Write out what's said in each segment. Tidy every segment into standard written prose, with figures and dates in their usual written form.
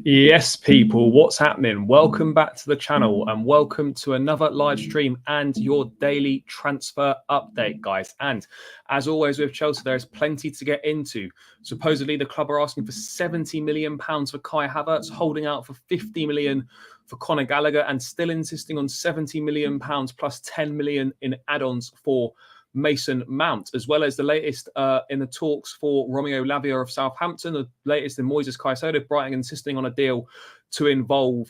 Yes, people, what's happening? Welcome back to the channel and welcome to another live stream and your daily transfer update, guys. And as always with Chelsea, there's plenty to get into. Supposedly, the club are asking for £70 million for Kai Havertz, holding out for £50 million for Conor Gallagher, and still insisting on £70 million plus £10 million in add-ons for Mason Mount, as well as the latest in the talks for Romeo Lavia of Southampton, the latest in Moises Caicedo, Brighton insisting on a deal to involve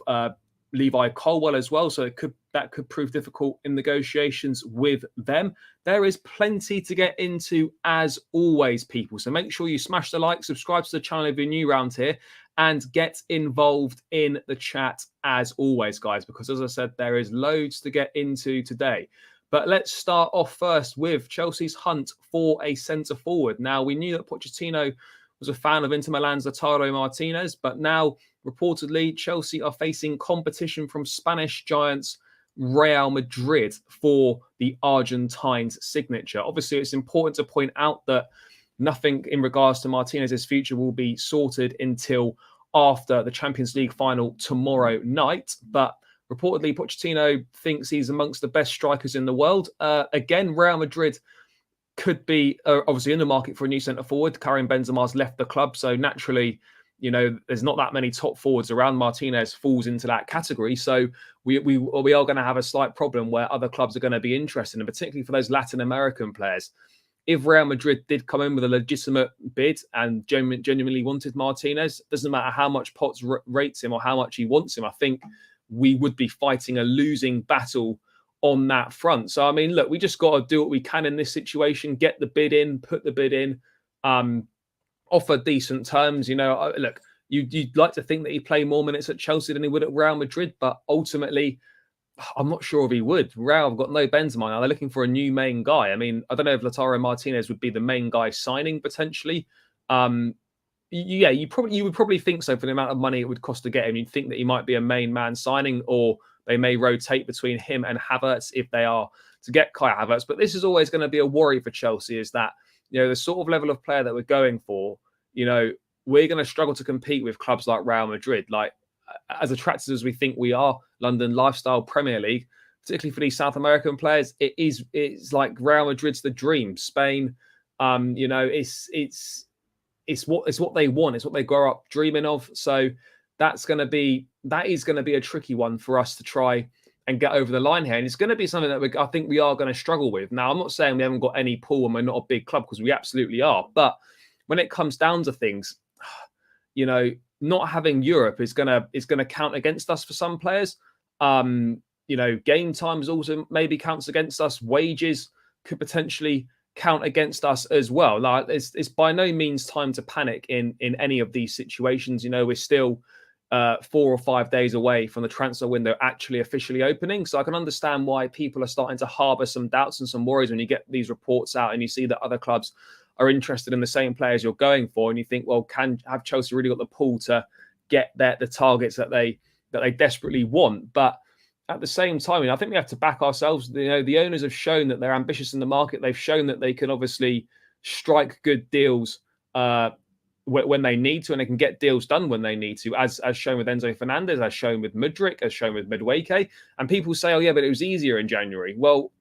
Levi Colwell as well. So that could prove difficult in negotiations with them. There is plenty to get into as always, people. So make sure you smash the like, subscribe to the channel if you're new around here, and get involved in the chat as always, guys, because as I said, there is loads to get into today. But let's start off first with Chelsea's hunt for a centre-forward. Now, we knew that Pochettino was a fan of Inter Milan's Lautaro Martinez, but now, reportedly, Chelsea are facing competition from Spanish giants Real Madrid for the Argentine's signature. Obviously, it's important to point out that nothing in regards to Martinez's future will be sorted until after the Champions League final tomorrow night, but reportedly, Pochettino thinks he's amongst the best strikers in the world. Again, Real Madrid could be obviously in the market for a new centre-forward. Karim Benzema's left the club, so naturally, you know, there's not that many top forwards around. Martinez falls into that category. So we are going to have a slight problem where other clubs are going to be interested, and particularly for those Latin American players. If Real Madrid did come in with a legitimate bid and genuinely wanted Martinez, doesn't matter how much Potts rates him or how much he wants him, I think we would be fighting a losing battle on that front. So, I mean, look, we just got to do what we can in this situation, get the bid in, put the bid in, offer decent terms. You know, look, you'd like to think that he'd play more minutes at Chelsea than he would at Real Madrid, but ultimately, I'm not sure if he would. Real have got no Benzema now. They're looking for a new main guy. I mean, I don't know if Lautaro Martinez would be the main guy signing potentially. Yeah, you would probably think so for the amount of money it would cost to get him. You'd think that he might be a main man signing, or they may rotate between him and Havertz if they are to get Kai Havertz. But this is always going to be a worry for Chelsea, is that, you know, the sort of level of player that we're going for, you know, we're going to struggle to compete with clubs like Real Madrid. Like, as attractive as we think we are, London lifestyle Premier League, particularly for these South American players, it's like Real Madrid's the dream. Spain, you know, it's what they want. It's what they grow up dreaming of. So that is going to be a tricky one for us to try and get over the line here. And it's going to be something that I think we are going to struggle with. Now, I'm not saying we haven't got any pull and we're not a big club, because we absolutely are. But when it comes down to things, you know, not having Europe is going to count against us for some players. You know, game times also maybe counts against us. Wages could potentially count against us as well. Like, it's by no means time to panic in any of these situations. You know, we're still 4 or 5 days away from the transfer window actually officially opening. So I can understand why people are starting to harbour some doubts and some worries when you get these reports out and you see that other clubs are interested in the same players you're going for, and you think, well, have Chelsea really got the pull to get the targets that they desperately want? But at the same time, I think we have to back ourselves. You know, the owners have shown that they're ambitious in the market. They've shown that they can obviously strike good deals when they need to, and they can get deals done when they need to, as shown with Enzo Fernandez, as shown with Mudryk, as shown with Madueke. And people say, oh, yeah, but it was easier in January. Well,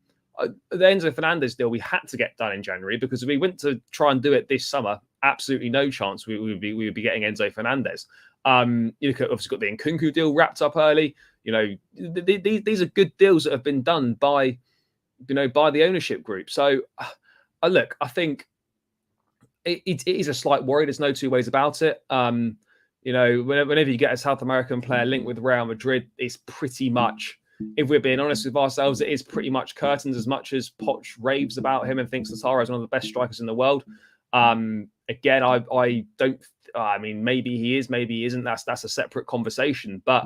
the Enzo Fernandez deal we had to get done in January, because if we went to try and do it this summer, absolutely no chance we would be getting Enzo Fernandez. You could obviously got the Nkunku deal wrapped up early. You know, these are good deals that have been done by the ownership group. So, look, I think it is a slight worry. There's no two ways about it. You know, whenever you get a South American player linked with Real Madrid, it's pretty much, if we're being honest with ourselves, it is pretty much curtains, as much as Poch raves about him and thinks Lautaro is one of the best strikers in the world. Again, I don't. I mean, maybe he is, maybe he isn't. That's a separate conversation. But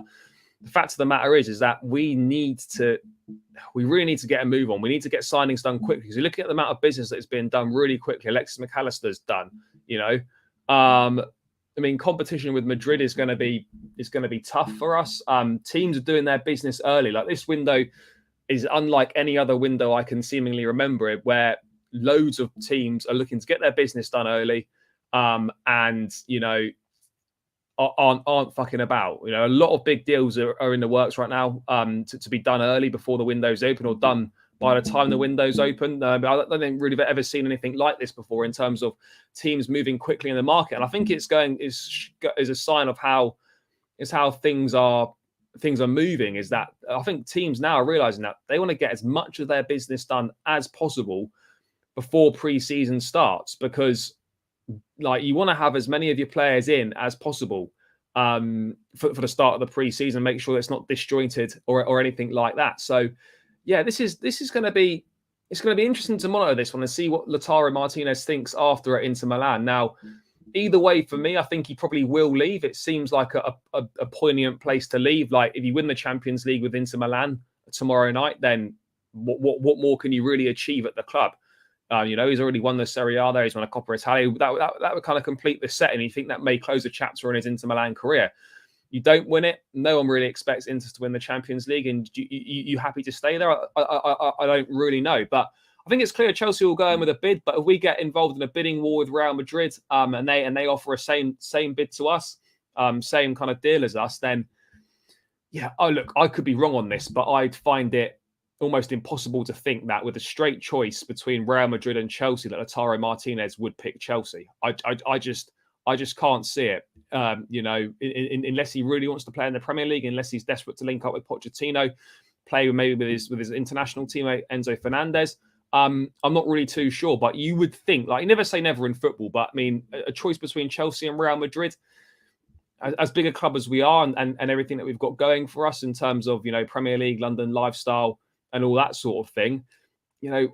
the fact of the matter is that we really need to get a move on. We need to get signings done quickly, because you're looking at the amount of business that is being done really quickly. Alexis McAllister's done. You know, I mean, competition with Madrid is going to be tough for us. Teams are doing their business early. Like, this window is unlike any other window I can seemingly remember it, where loads of teams are looking to get their business done early. And, you know, aren't fucking about. You know, a lot of big deals are in the works right now to be done early before the window's open, or done by the time the window's open. I don't think really ever seen anything like this before in terms of teams moving quickly in the market. And I think is a sign of how things are moving. Is that I think teams now are realizing that they want to get as much of their business done as possible before pre-season starts, because like you want to have as many of your players in as possible for the start of the pre-season, make sure it's not disjointed or anything like that. So yeah, this is going to be interesting to monitor this one and see what Lautaro Martinez thinks after at Inter Milan. Now, either way, for me, I think he probably will leave. It seems like a poignant place to leave. Like if you win the Champions League with Inter Milan tomorrow night, then what more can you really achieve at the club? You know, he's already won the Serie A there. He's won a Coppa Italia. That would kind of complete the set, and you think that may close a chapter on his Inter Milan career. You don't win it. No one really expects Inter to win the Champions League, and you happy to stay there? I don't really know, but I think it's clear Chelsea will go in with a bid. But if we get involved in a bidding war with Real Madrid, and they offer a same bid to us, same kind of deal as us, then yeah. Oh look, I could be wrong on this, but I'd find it almost impossible to think that with a straight choice between Real Madrid and Chelsea, that Lautaro Martinez would pick Chelsea. I just can't see it. You know, unless he really wants to play in the Premier League, unless he's desperate to link up with Pochettino, play maybe with his international teammate Enzo Fernandez. I'm not really too sure, but you would think, like, you never say never in football, but I mean, a choice between Chelsea and Real Madrid, as big a club as we are, and everything that we've got going for us in terms of, you know, Premier League, London lifestyle, and all that sort of thing, you know,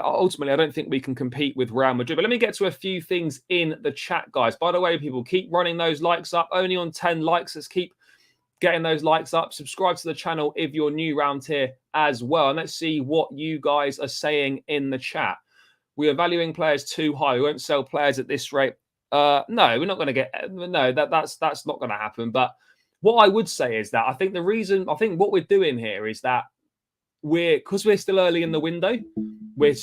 ultimately I don't think we can compete with Real Madrid. But let me get to a few things in the chat, guys. By the way, people, keep running those likes up. Only on 10 likes. Let's keep getting those likes up. Subscribe to the channel if you're new around here as well. And let's see what you guys are saying in the chat. We are valuing players too high. We won't sell players at this rate. No, we're not going to get. No, that's not going to happen. But what I would say is that I think what we're doing here is that because we're still early in the window, we're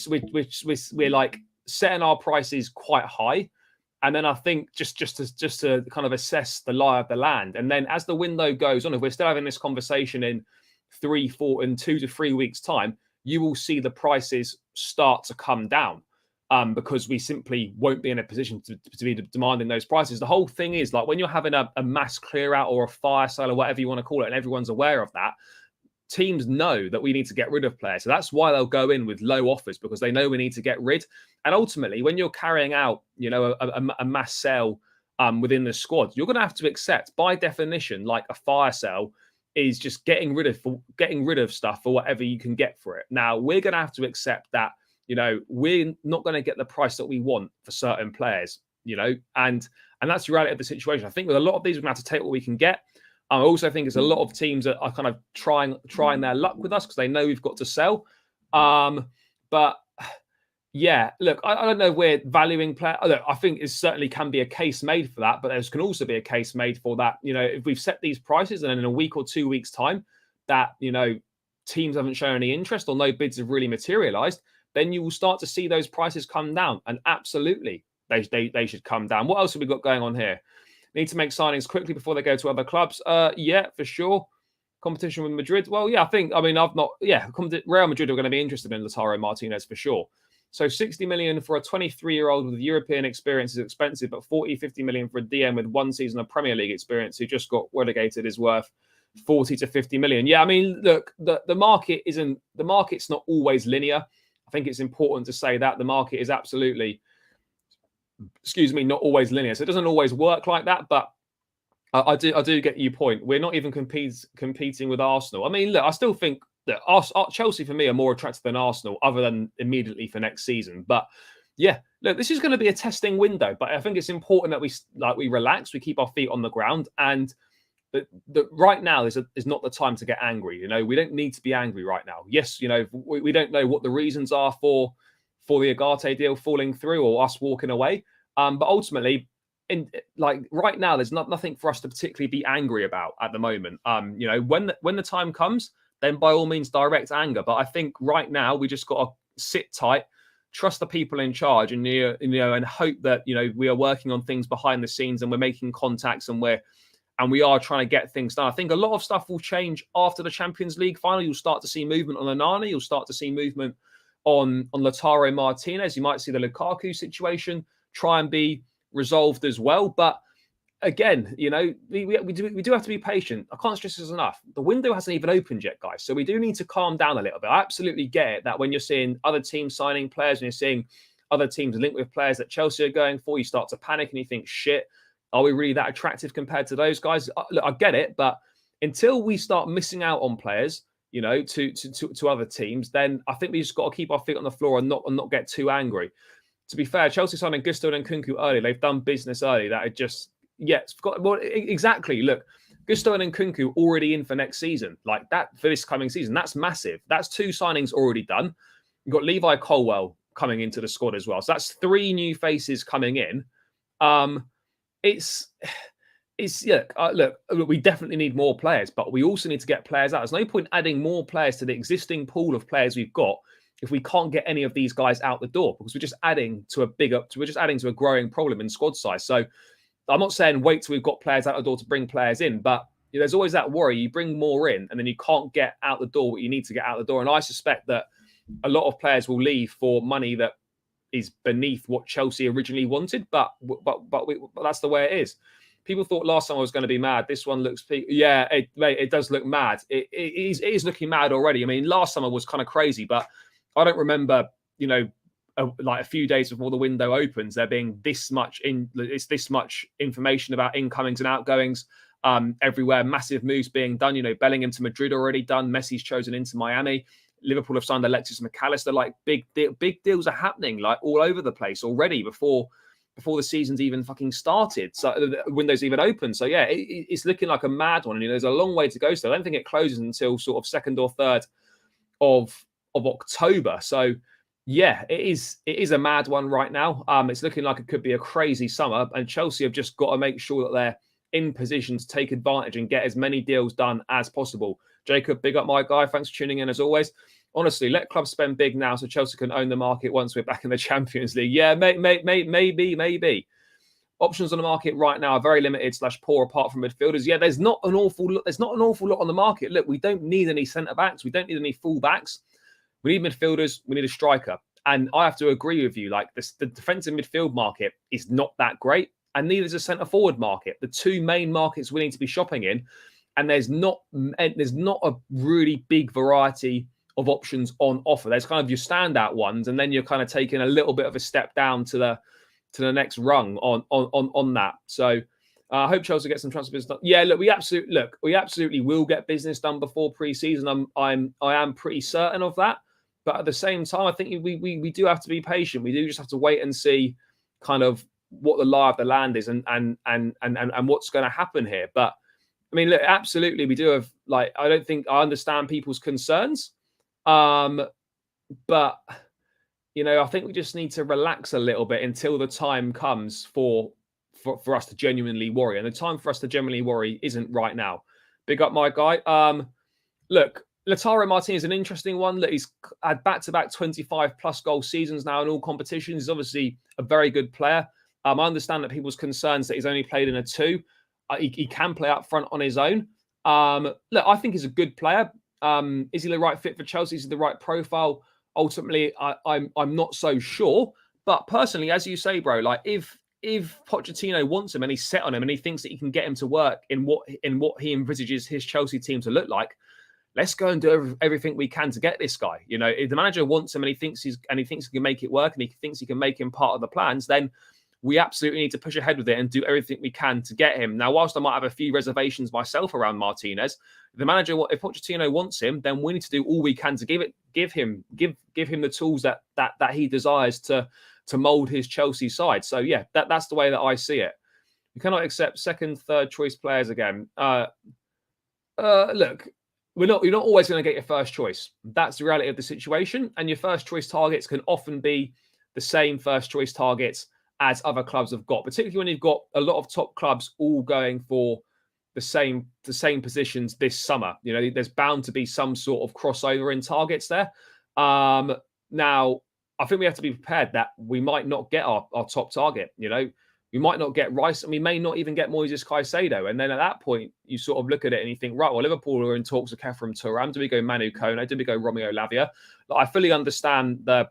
like setting our prices quite high, and then I think just to kind of assess the lie of the land, and then as the window goes on, if we're still having this conversation in 2 to 3 weeks time, you will see the prices start to come down, because we simply won't be in a position to be demanding those prices. The whole thing is like when you're having a mass clear out or a fire sale or whatever you want to call it, and everyone's aware of that. Teams know that we need to get rid of players. So that's why they'll go in with low offers, because they know we need to get rid. And ultimately, when you're carrying out, you know, a mass sale within the squad, you're going to have to accept, by definition, like a fire sale is just getting rid of stuff for whatever you can get for it. Now, we're going to have to accept that, you know, we're not going to get the price that we want for certain players, you know, and that's the reality of the situation. I think with a lot of these, we're going to have to take what we can get. I also think it's a lot of teams that are kind of trying their luck with us because they know we've got to sell. But yeah, look, I don't know if we're valuing players. Look, I think it certainly can be a case made for that, but there can also be a case made for that. You know, if we've set these prices and in a week or 2 weeks' time that, you know, teams haven't shown any interest or no bids have really materialized, then you will start to see those prices come down. And absolutely, they should come down. What else have we got going on here? Need to make signings quickly before they go to other clubs. Yeah, for sure. Competition with Madrid. Well, yeah, Real Madrid are going to be interested in Lautaro Martinez for sure. So 60 million for a 23-year-old with European experience is expensive, but 40-50 million for a DM with 1 season of Premier League experience who just got relegated is worth 40 to 50 million. Yeah, I mean, look, the market's not always linear. I think it's important to say that the market is absolutely, not always linear. So it doesn't always work like that, but I do get your point. We're not even competing with Arsenal. I mean, look, I still think that Chelsea for me are more attractive than Arsenal, other than immediately for next season. But yeah, look, this is going to be a testing window. But I think it's important that we relax, we keep our feet on the ground, and that right now is not the time to get angry. You know, we don't need to be angry right now. Yes, you know, we don't know what the reasons are for the Agate deal falling through or us walking away. But ultimately, right now, there's nothing for us to particularly be angry about at the moment. You know, when the time comes, then by all means direct anger. But I think right now we just got to sit tight, trust the people in charge, and and hope that, you know, we are working on things behind the scenes and we're making contacts and we're and we are trying to get things done. I think a lot of stuff will change after the Champions League final. You'll start to see movement on Onana. You'll start to see movement on Lautaro Martinez. You might see the Lukaku situation try and be resolved as well. But again, we do have to be patient. I can't stress this enough. The window hasn't even opened yet, guys. So we do need to calm down a little bit. I absolutely get it that when you're seeing other teams signing players and you're seeing other teams linked with players that Chelsea are going for, you start to panic and you think, shit, are we really that attractive compared to those guys? Look, I get it, but until we start missing out on players, to other teams, then I think we just got to keep our feet on the floor and not get too angry. To be fair, Chelsea signing Gusto and Nkunku early. They've done business early. That it just, exactly. Look, Gusto and Nkunku already in for next season, like that for this coming season. That's massive. That's 2 signings already done. You've got Levi Colwell coming into the squad as well. So that's 3 new faces coming in. Look, we definitely need more players, but we also need to get players out. There's no point adding more players to the existing pool of players we've got if we can't get any of these guys out the door, because we're just adding to a growing problem in squad size. So I'm not saying wait till we've got players out the door to bring players in, but there's always that worry. You bring more in and then you can't get out the door what you need to get out the door. And I suspect that a lot of players will leave for money that is beneath what Chelsea originally wanted, but that's the way it is. People thought last time I was going to be mad. This one looks, it does look mad. It is looking mad already. I mean, last summer was kind of crazy, but I don't remember, like a few days before the window opens, there being this much information about incomings and outgoings everywhere. Massive moves being done. Bellingham to Madrid already done. Messi's chosen into Miami. Liverpool have signed Alexis McAllister. Like big deals are happening like all over the place already before the season's even fucking started. So the window's even open. So yeah, it's looking like a mad one. And there's a long way to go still. I don't think it closes until sort of 2nd or 3rd of October. So yeah, it is a mad one right now. It's looking like it could be a crazy summer, and Chelsea have just got to make sure that they're in position to take advantage and get as many deals done as possible. Jacob, big up my guy. Thanks for tuning in as always. Honestly, let clubs spend big now so Chelsea can own the market once we're back in the Champions League. Yeah, maybe. Options on the market right now are very limited / poor apart from midfielders. Yeah, there's not an awful lot on the market. Look, we don't need any centre backs. We don't need any full backs. We need midfielders. We need a striker. And I have to agree with you. Like the defensive midfield market is not that great, and neither is the centre forward market. The 2 main markets we need to be shopping in, and there's not a really big variety of options on offer. There's kind of your standout ones, and then you're kind of taking a little bit of a step down to the next rung on that. So I hope Chelsea get some transfer business done. Yeah, look, we absolutely will get business done before pre-season. I am pretty certain of that. But at the same time, I think we do have to be patient. We do just have to wait and see kind of what the lie of the land is and what's going to happen here. But I mean, look, absolutely, we do have I don't think I understand people's concerns. But I think we just need to relax a little bit until the time comes for us to genuinely worry. And the time for us to genuinely worry isn't right now. Big up my guy. Look, Lautaro Martinez is an interesting one. That he's had back-to-back 25-plus goal seasons now in all competitions. He's obviously a very good player. I understand that people's concerns that he's only played in a 2. He can play up front on his own. Look, I think he's a good player. Is he the right fit for Chelsea? Is he the right profile? Ultimately, I'm not so sure. But personally, as you say, bro, like if Pochettino wants him and he's set on him and he thinks that he can get him to work in what he envisages his Chelsea team to look like, let's go and do everything we can to get this guy. If the manager wants him and he thinks he can make it work and he thinks he can make him part of the plans, then we absolutely need to push ahead with it and do everything we can to get him. Now, whilst I might have a few reservations myself around Martinez, if Pochettino wants him, then we need to do all we can to give him the tools that he desires to mould his Chelsea side. So yeah, that's the way that I see it. You cannot accept 2nd, 3rd choice players again. Look, you're not always going to get your first choice. That's the reality of the situation. And your first choice targets can often be the same first choice targets as other clubs have got, particularly when you've got a lot of top clubs all going for the same positions this summer. There's bound to be some sort of crossover in targets there. Now, I think we have to be prepared that we might not get our top target. We might not get Rice, and we may not even get Moises Caicedo. And then at that point, you sort of look at it and you think, right, well, Liverpool are in talks with Kefram Turam. Do we go Manu Kono? Do we go Romeo Lavia? I fully understand the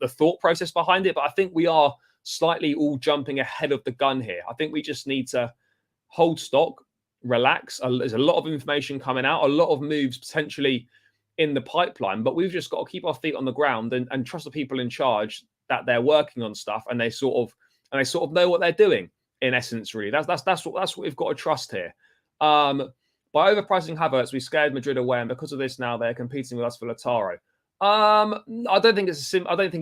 thought process behind it, but I think we are slightly all jumping ahead of the gun here. I think we just need to hold stock, relax. There's a lot of information coming out, a lot of moves potentially in the pipeline, but we've just got to keep our feet on the ground and trust the people in charge that they're working on stuff and they sort of know what they're doing. In essence, really, that's what we've got to trust here. By overpricing Havertz, we scared Madrid away, and because of this, now they're competing with us for Lautaro. I don't think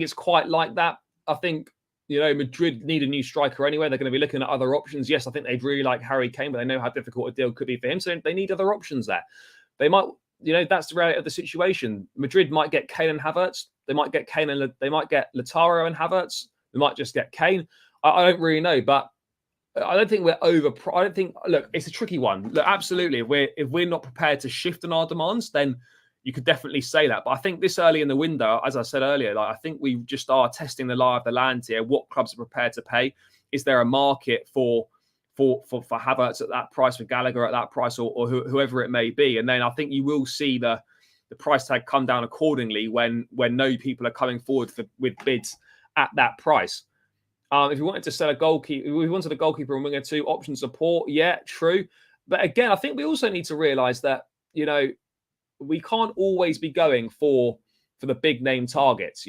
it's quite like that. I think, Madrid need a new striker anyway. They're going to be looking at other options. Yes, I think they'd really like Harry Kane, but they know how difficult a deal could be for him. So they need other options there. They might, that's the reality of the situation. Madrid might get Kane and Havertz. They might get they might get Lautaro and Havertz. They might just get Kane. I don't really know, but I don't think we're I don't think, look, it's a tricky one. Look, absolutely. If we're not prepared to shift on our demands, then you could definitely say that. But I think this early in the window, as I said earlier, I think we just are testing the lie of the land here. What clubs are prepared to pay? Is there a market for Havertz at that price, for Gallagher at that price, or whoever it may be? And then I think you will see the price tag come down accordingly when no people are coming forward with bids at that price. If we wanted to sell a goalkeeper, we wanted a goalkeeper and winger too, option support, yeah, true. But again, I think we also need to realise that, we can't always be going for the big name targets,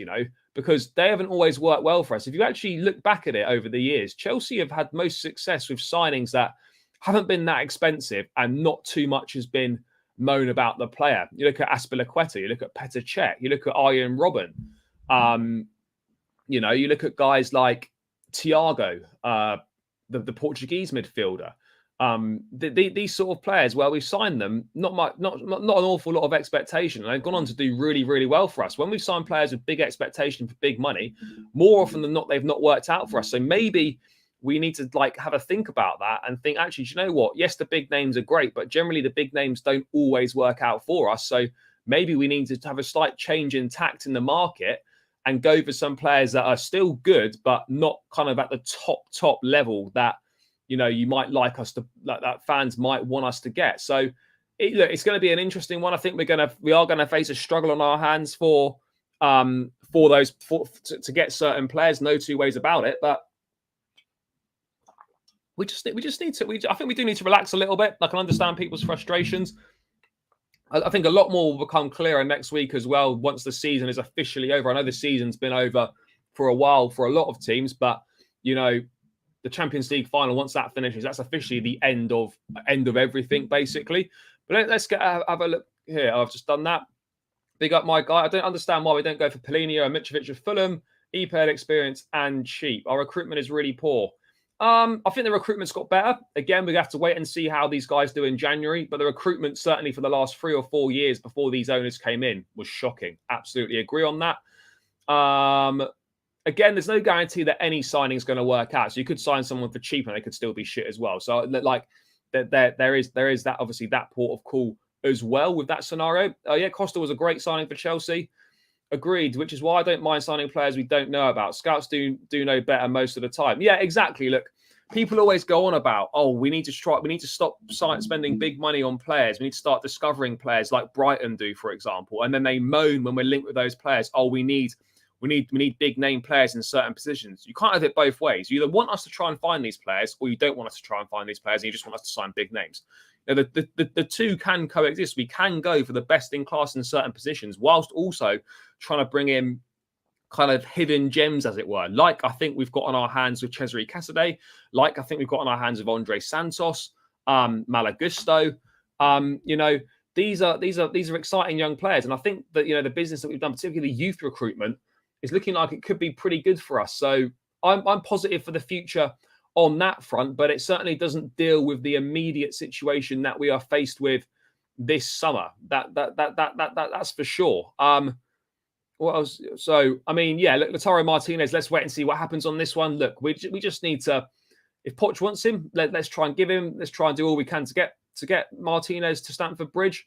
because they haven't always worked well for us. If you actually look back at it over the years, Chelsea have had most success with signings that haven't been that expensive and not too much has been moan about the player. You look at Azpilicueta, you look at Petr Cech, you look at Arjen Robben. You look at guys like Thiago, the Portuguese midfielder. These sort of players, where we've signed them, not an awful lot of expectation, and they've gone on to do really, really well for us. When we've signed players with big expectation for big money, more often than not, they've not worked out for us. So maybe we need to have a think about that and think, actually, do you know what? Yes, the big names are great, but generally the big names don't always work out for us. So maybe we need to have a slight change in tact in the market and go for some players that are still good, but not kind of at the top level that, you might like us to, that fans might want us to get. So it's going to be an interesting one. I think we are going to face a struggle on our hands to get certain players. No two ways about it. But we just need to. I think we do need to relax a little bit. I can understand people's frustrations. I think a lot more will become clearer next week as well once the season is officially over. I know the season's been over for a while for a lot of teams, but the Champions League final, once that finishes, that's officially the end of everything, basically. But let's have a look here. I've just done that. Big up my guy. I don't understand why we don't go for Polino and Mitrovic of Fulham, EPL experience and cheap. Our recruitment is really poor. I think the recruitment's got better. Again, we have to wait and see how these guys do in January. But the recruitment, certainly for the last 3 or 4 years before these owners came in, was shocking. Absolutely agree on that. Again, there's no guarantee that any signing is going to work out. So you could sign someone for cheap and they could still be shit as well. So there is that, obviously, that port of call as well with that scenario. Yeah, Costa was a great signing for Chelsea. Agreed, which is why I don't mind signing players we don't know about. Scouts do know better most of the time. Yeah, exactly. Look, people always go on about, we need to stop spending big money on players. We need to start discovering players like Brighton do, for example. And then they moan when we're linked with those players. We need big name players in certain positions. You can't have it both ways. You either want us to try and find these players, or you don't want us to try and find these players, and you just want us to sign big names. The two can coexist. We can go for the best in class in certain positions, whilst also trying to bring in kind of hidden gems, as it were. Like I think we've got on our hands with Cesare Casadei. Like I think we've got on our hands with Andre Santos, Malagusto. These are exciting young players, and I think that the business that we've done, particularly youth recruitment, is looking like it could be pretty good for us. So I'm positive for the future on that front, but it certainly doesn't deal with the immediate situation that we are faced with this summer. That's for sure. What else? So I mean, yeah, look, Lautaro Martinez. Let's wait and see what happens on this one. Look, we just need to. If Poch wants him, let's try and give him. Let's try and do all we can to get Martinez to Stamford Bridge.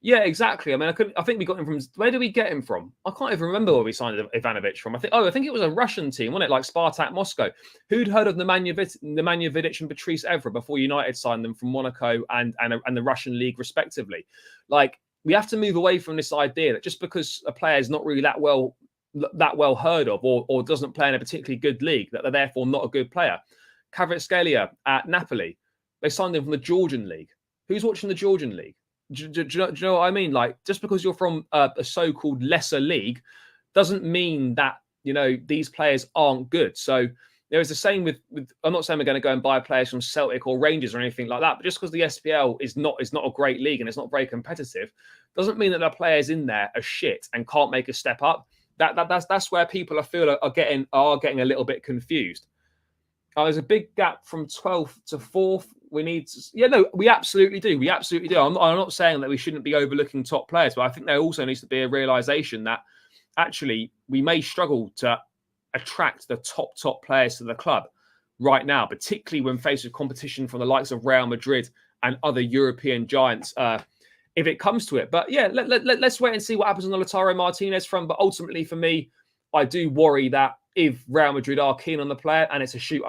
Yeah, exactly. I mean, I think we got him from. Where did we get him from? I can't even remember where we signed Ivanovic from. I think it was a Russian team, wasn't it? Like Spartak Moscow. Who'd heard of Nemanja Vidic and Patrice Evra before United signed them from Monaco and the Russian league, respectively? Like, we have to move away from this idea that just because a player is not really that well heard of or doesn't play in a particularly good league, that they're therefore not a good player. Kvaratskhelia at Napoli, they signed him from the Georgian league. Who's watching the Georgian league? Do you know what I mean? Like, just because you're from a so-called lesser league doesn't mean that, these players aren't good. So there is the same with I'm not saying we're going to go and buy players from Celtic or Rangers or anything like that, but just because the SPL is not a great league and it's not very competitive, doesn't mean that the players in there are shit and can't make a step up. That's where people I feel are getting a little bit confused. There's a big gap from 12th to 4th. We absolutely do. We absolutely do. I'm not saying that we shouldn't be overlooking top players, but I think there also needs to be a realization that actually we may struggle to attract the top players to the club right now, particularly when faced with competition from the likes of Real Madrid and other European giants, if it comes to it. But yeah, let's wait and see what happens on the Lautaro Martinez front. But ultimately, for me, I do worry that if Real Madrid are keen on the player and it's a shoot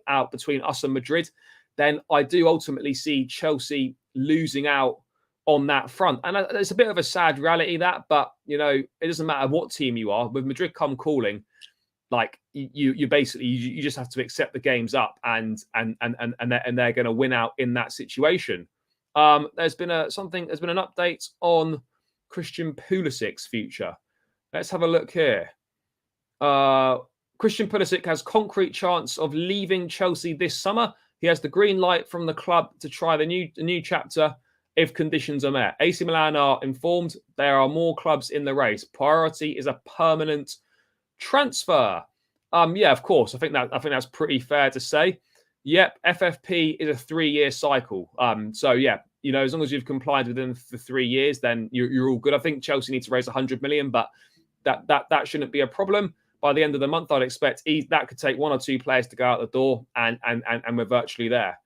out between us and Madrid, then I do ultimately see Chelsea losing out on that front. And it's a bit of a sad reality that, but, it doesn't matter what team you are. With Madrid come calling, like you basically, you just have to accept the game's up and they're going to win out in that situation. There's been an update on Christian Pulisic's future. Let's have a look here. Christian Pulisic has concrete chance of leaving Chelsea this summer. He has the green light from the club to try the new chapter if conditions are met. AC Milan are informed there are more clubs in the race. Priority is a permanent transfer. Yeah, of course. I think that's pretty fair to say. Yep, FFP is a 3-year cycle. So yeah, as long as you've complied within the 3 years, then you're all good. I think Chelsea need to raise 100 million, but that shouldn't be a problem. By the end of the month, I'd expect that could take 1 or 2 players to go out the door, and we're virtually there.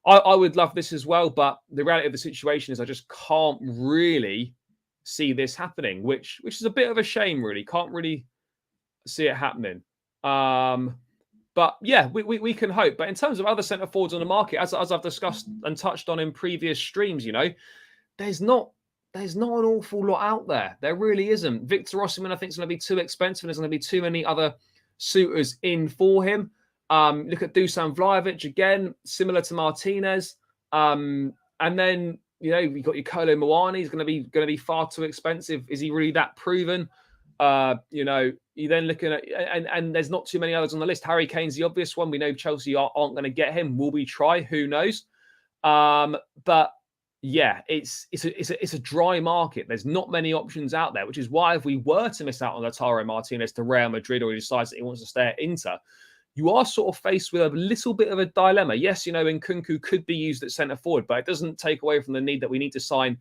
I would love this as well, but the reality of the situation is I just can't really see this happening, which is a bit of a shame, really. Can't really see it happening. But yeah, we can hope. But in terms of other centre forwards on the market, as I've discussed and touched on in previous streams, there's not an awful lot out there. There really isn't. Victor Osimhen, I think, is going to be too expensive. There's going to be too many other suitors in for him. Look at Dusan Vlahovic again, similar to Martinez. And then you've got your Kolo Muani. He's going to be far too expensive. Is he really that proven? You're then looking at and there's not too many others on the list. Harry Kane's the obvious one. We know Chelsea aren't going to get him. Will we try? Who knows? But yeah, it's a dry market. There's not many options out there, which is why if we were to miss out on Lautaro Martinez to Real Madrid, or he decides that he wants to stay at Inter, you are sort of faced with a little bit of a dilemma. Yes, Nkunku could be used at centre forward, but it doesn't take away from the need that we need to sign.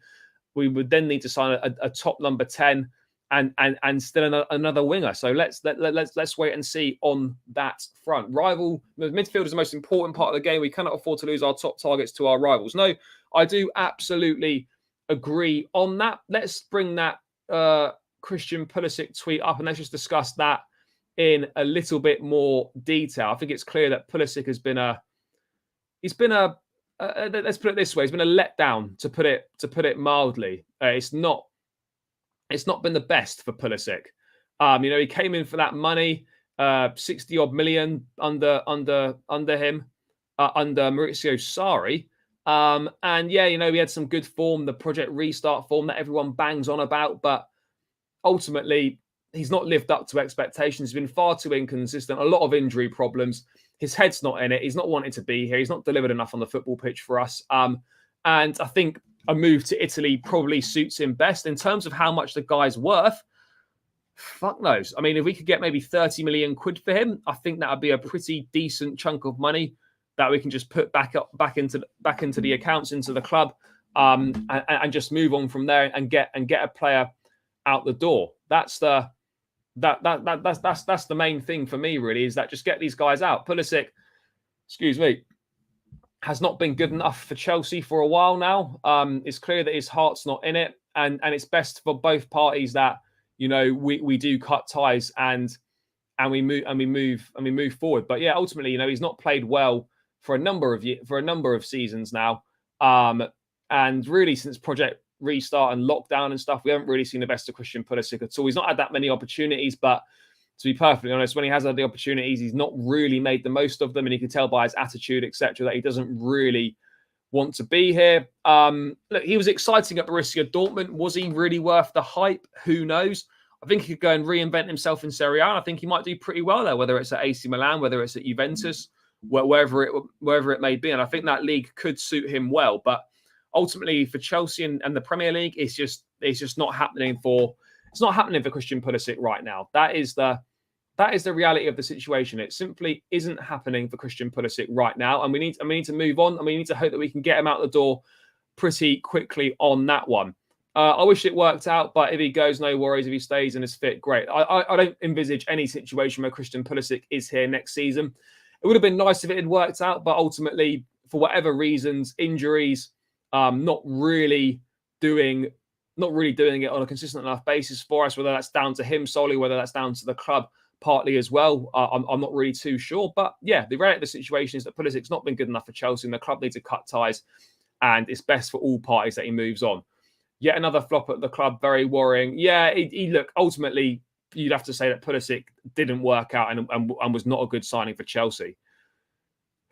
We would then need to sign a top number 10 and still another winger. So let's wait and see on that front. Midfield is the most important part of the game. We cannot afford to lose our top targets to our rivals. No, I do absolutely agree on that. Let's bring that Christian Pulisic tweet up and let's just discuss that in a little bit more detail. I think it's clear that Pulisic has been let's put it this way, he's been a letdown, to put it mildly. It's not been the best for Pulisic. He came in for that money, 60 odd million under him, under Maurizio Sarri. And yeah, he had some good form, the Project Restart form that everyone bangs on about, but ultimately he's not lived up to expectations. He's been far too inconsistent, a lot of injury problems. His head's not in it. He's not wanting to be here. He's not delivered enough on the football pitch for us. And I think a move to Italy probably suits him best. In terms of how much the guy's worth, fuck knows. I mean, if we could get maybe 30 million quid for him, I think that would be a pretty decent chunk of money that we can just put back into the accounts, into the club, and just move on from there and get a player out the door. That's the main thing for me, really, is that just get these guys out. Pulisic, excuse me, has not been good enough for Chelsea for a while now. It's clear that his heart's not in it, and it's best for both parties that we do cut ties and we move forward. But yeah, ultimately, he's not played well for a number of seasons now, and really since Project Restart and lockdown and stuff, we haven't really seen the best of Christian Pulisic at all. He's not had that many opportunities, but to be perfectly honest, when he has had the opportunities, he's not really made the most of them. And you can tell by his attitude, etc., that he doesn't really want to be here. Look, he was exciting at Borussia Dortmund. Was he really worth the hype? Who knows? I think he could go and reinvent himself in Serie A. And I think he might do pretty well there, whether it's at AC Milan, whether it's at Juventus, wherever it may be. And I think that league could suit him well. But ultimately, for Chelsea and the Premier League, it's just not happening for Christian Pulisic right now. That is the reality of the situation. It simply isn't happening for Christian Pulisic right now, and we need to move on, and we need to hope that we can get him out the door pretty quickly on that one. I wish it worked out, but if he goes, no worries. If he stays and is fit, great. I don't envisage any situation where Christian Pulisic is here next season. It would have been nice if it had worked out, but ultimately, for whatever reasons, injuries, not really doing it on a consistent enough basis for us, whether that's down to him solely, whether that's down to the club partly as well. I'm not really too sure. But yeah, the reality of the situation is that Pulisic's not been good enough for Chelsea and the club needs to cut ties, and it's best for all parties that he moves on. Yet another flop at the club, very worrying. Yeah, look, ultimately, you'd have to say that Pulisic didn't work out and was not a good signing for Chelsea.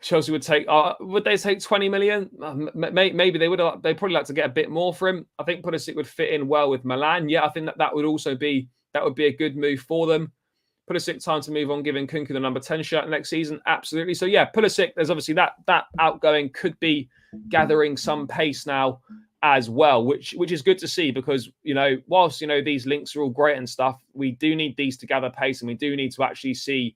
Chelsea would they take 20 million? Maybe they would. They'd probably like to get a bit more for him. I think Pulisic would fit in well with Milan. Yeah, I think that would also be a good move for them. Pulisic, time to move on, giving Kunku the number 10 shirt next season. Absolutely. So yeah, Pulisic, there's obviously that outgoing could be gathering some pace now as well, which is good to see, because whilst these links are all great and stuff, we do need these to gather pace, and we do need to actually see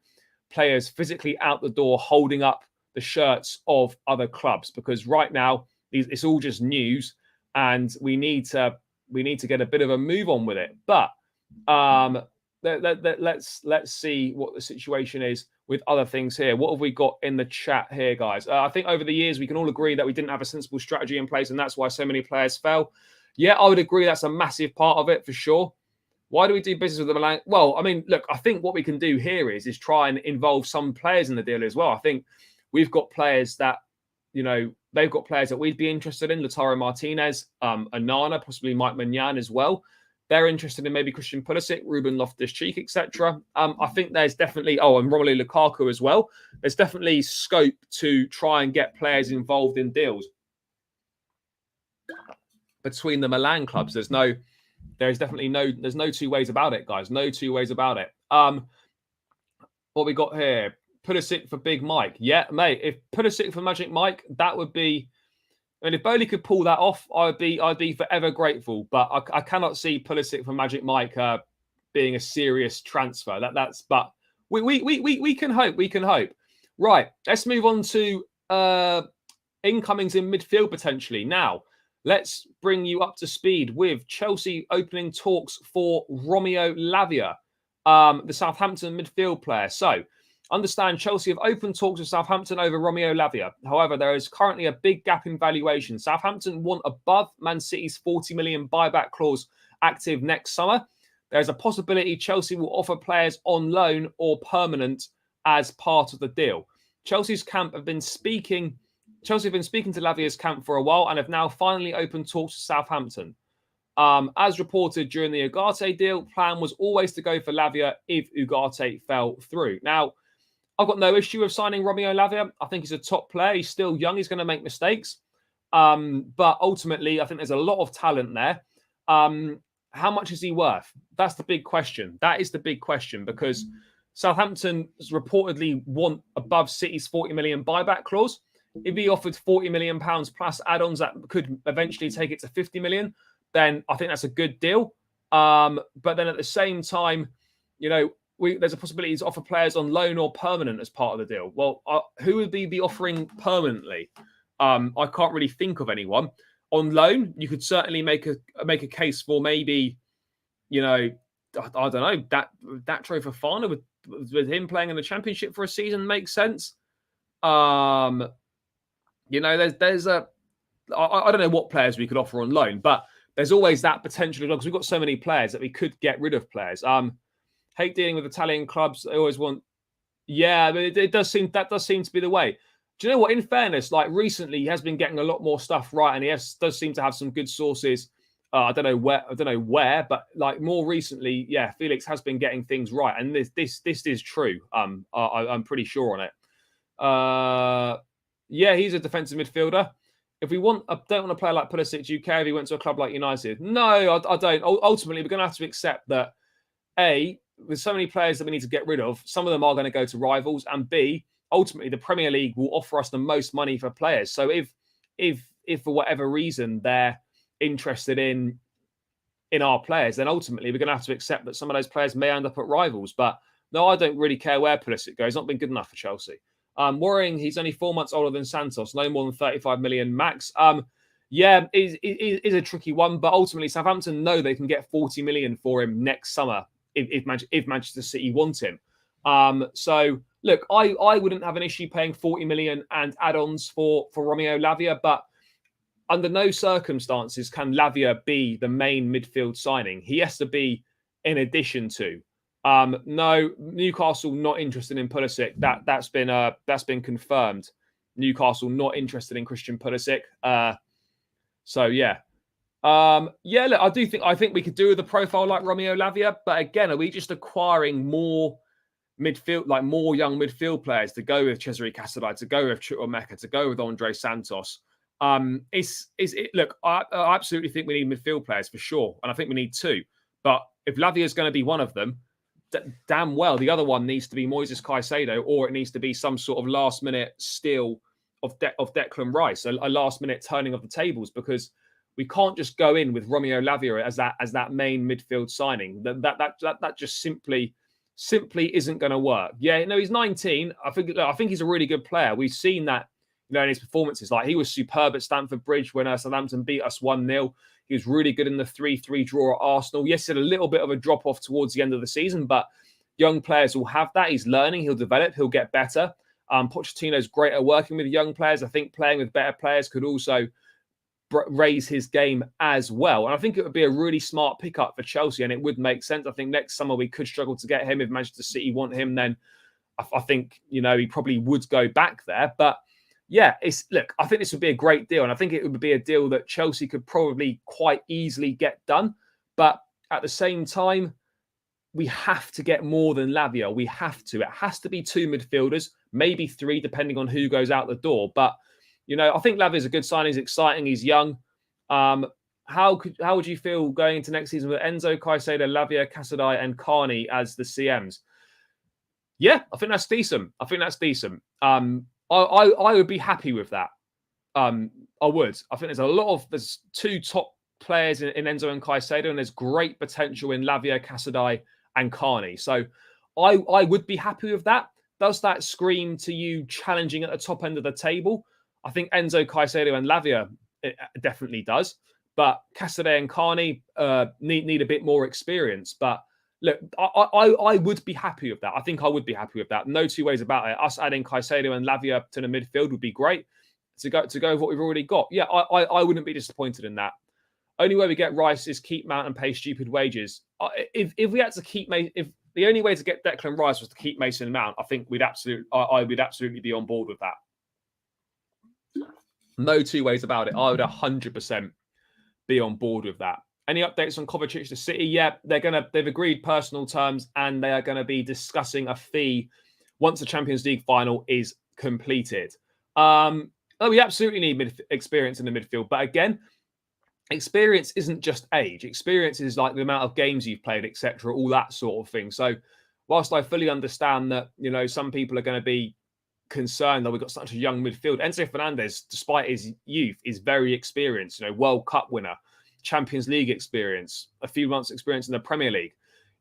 players physically out the door holding up the shirts of other clubs, because right now it's all just news, and we need to get a bit of a move on with it. But let's see what the situation is with other things here. What have we got in the chat here, guys? I think over the years we can all agree that we didn't have a sensible strategy in place, and that's why so many players fell. Yeah, I would agree that's a massive part of it for sure. Why do we do business with the Milan? Well, I mean, look, I think what we can do here is try and involve some players in the deal as well. I think we've got players that, they've got players that we'd be interested in. Lautaro Martinez, Onana, possibly Mike Maignan as well. They're interested in maybe Christian Pulisic, Ruben Loftus-Cheek, etc. I think there's definitely, and Romelu Lukaku as well. There's definitely scope to try and get players involved in deals between the Milan clubs. There's no two ways about it, guys. No two ways about it. What we got here? Pulisic for Big Mike. Yeah, mate. If Pulisic for Magic Mike, that would be. I mean, if Bowley could pull that off, I'd be forever grateful. But I cannot see Pulisic for Magic Mike being a serious transfer. But we can hope. We can hope. Right. Let's move on to incomings in midfield potentially. Now, let's bring you up to speed with Chelsea opening talks for Romeo Lavia, the Southampton midfield player. So, understand Chelsea have opened talks with Southampton over Romeo Lavia. However, there is currently a big gap in valuation. Southampton want above Man City's 40 million buyback clause active next summer. There's a possibility Chelsea will offer players on loan or permanent as part of the deal. Chelsea's camp have been speaking to Lavia's camp for a while and have now finally opened talks to Southampton. As reported during the Ugarte deal, plan was always to go for Lavia if Ugarte fell through. Now, I've got no issue with signing Romeo Lavia. I think he's a top player. He's still young. He's going to make mistakes. But ultimately, I think there's a lot of talent there. How much is he worth? That's the big question. That is the big question, because Southampton reportedly want above City's 40 million buyback clause. If he offered 40 million pounds plus add-ons that could eventually take it to 50 million, then I think that's a good deal. But then at the same time, there's a possibility to offer players on loan or permanent as part of the deal. Well, who would be offering permanently? I can't really think of anyone. On loan, you could certainly make a case for maybe, I don't know, that Tro Fofana with him playing in the Championship for a season makes sense. there's I don't know what players we could offer on loan, but there's always that potential because we've got so many players that we could get rid of players. Hate dealing with Italian clubs. They always want, yeah, but it does seem to be the way. Do you know what? In fairness, like recently, he has been getting a lot more stuff right, and he does seem to have some good sources. I don't know where, but like more recently, yeah, Felix has been getting things right, and this is true. I'm pretty sure on it. Yeah, he's a defensive midfielder. If we don't want to play like Pulisic, you care if he went to a club like United? No, I don't. Ultimately, we're going to have to accept that with so many players that we need to get rid of, some of them are going to go to rivals, and B, ultimately, the Premier League will offer us the most money for players. So if for whatever reason they're interested in our players, then ultimately we're going to have to accept that some of those players may end up at rivals. But no, I don't really care where Pulisic goes. He's not been good enough for Chelsea. Worrying, he's only 4 months older than Santos, no more than 35 million max. Yeah, is a tricky one, but ultimately Southampton know they can get 40 million for him next summer if Manchester City want him. So look, I wouldn't have an issue paying 40 million and add-ons for Romeo Lavia, but under no circumstances can Lavia be the main midfield signing. He has to be in addition to. No, Newcastle not interested in Pulisic. That's been confirmed. Newcastle not interested in Christian Pulisic. So yeah. Yeah, look, I think we could do with a profile like Romeo Lavia, but again, are we just acquiring more midfield, like more young midfield players to go with Cesare Caicedo, to go with Chukwuemeka, to go with Andre Santos? Look, I absolutely think we need midfield players for sure, and I think we need two. But if Lavia is going to be one of them, damn well the other one needs to be Moises Caicedo, or it needs to be some sort of last-minute steal of Declan Rice, a last-minute turning of the tables, because we can't just go in with Romeo Lavia as that main midfield signing. That just simply isn't going to work. Yeah, no, he's 19. I think he's a really good player. We've seen that, in his performances. Like, he was superb at Stamford Bridge when Southampton beat us 1-0. He was really good in the 3-3 draw at Arsenal. Yes, he had a little bit of a drop-off towards the end of the season, but young players will have that. He's learning. He'll develop. He'll get better. Pochettino's great at working with young players. I think playing with better players could also raise his game as well. And I think it would be a really smart pickup for Chelsea, and it would make sense. I think next summer we could struggle to get him. If Manchester City want him, then I think, he probably would go back there. But yeah, I think this would be a great deal. And I think it would be a deal that Chelsea could probably quite easily get done. But at the same time, we have to get more than Lavia. We have to. It has to be two midfielders, maybe three, depending on who goes out the door. But, I think Lavia is a good sign. He's exciting. He's young. How would you feel going into next season with Enzo, Caicedo, Lavia, Caicedo, and Carney as the CMs? Yeah, I think that's decent. I would be happy with that. I would. I think there's two top players in Enzo and Caicedo, and there's great potential in Lavia, Caicedo, and Carney. So I would be happy with that. Does that scream to you challenging at the top end of the table? I think Enzo, Caicedo, and Lavia it definitely does. But Caicedo and Carney need a bit more experience. But look, I would be happy with that. I think I would be happy with that. No two ways about it. Us adding Caicedo and Lavia to the midfield would be great. To go with what we've already got. Yeah, I wouldn't be disappointed in that. Only way we get Rice is keep Mount and pay stupid wages. If we had to keep if the only way to get Declan Rice was to keep Mason Mount, I think I would absolutely be on board with that. No two ways about it. I would 100% be on board with that. Any updates on Kovacic to City? Yeah, they've agreed personal terms, and they are going to be discussing a fee once the Champions League final is completed. We absolutely need experience in the midfield, but again, experience isn't just age. Experience is like the amount of games you've played, etc., all that sort of thing. So, whilst I fully understand that some people are going to be concerned that we've got such a young midfield, Enzo Fernandez, despite his youth, is very experienced. World Cup winner, Champions League experience, a few months experience in the Premier League.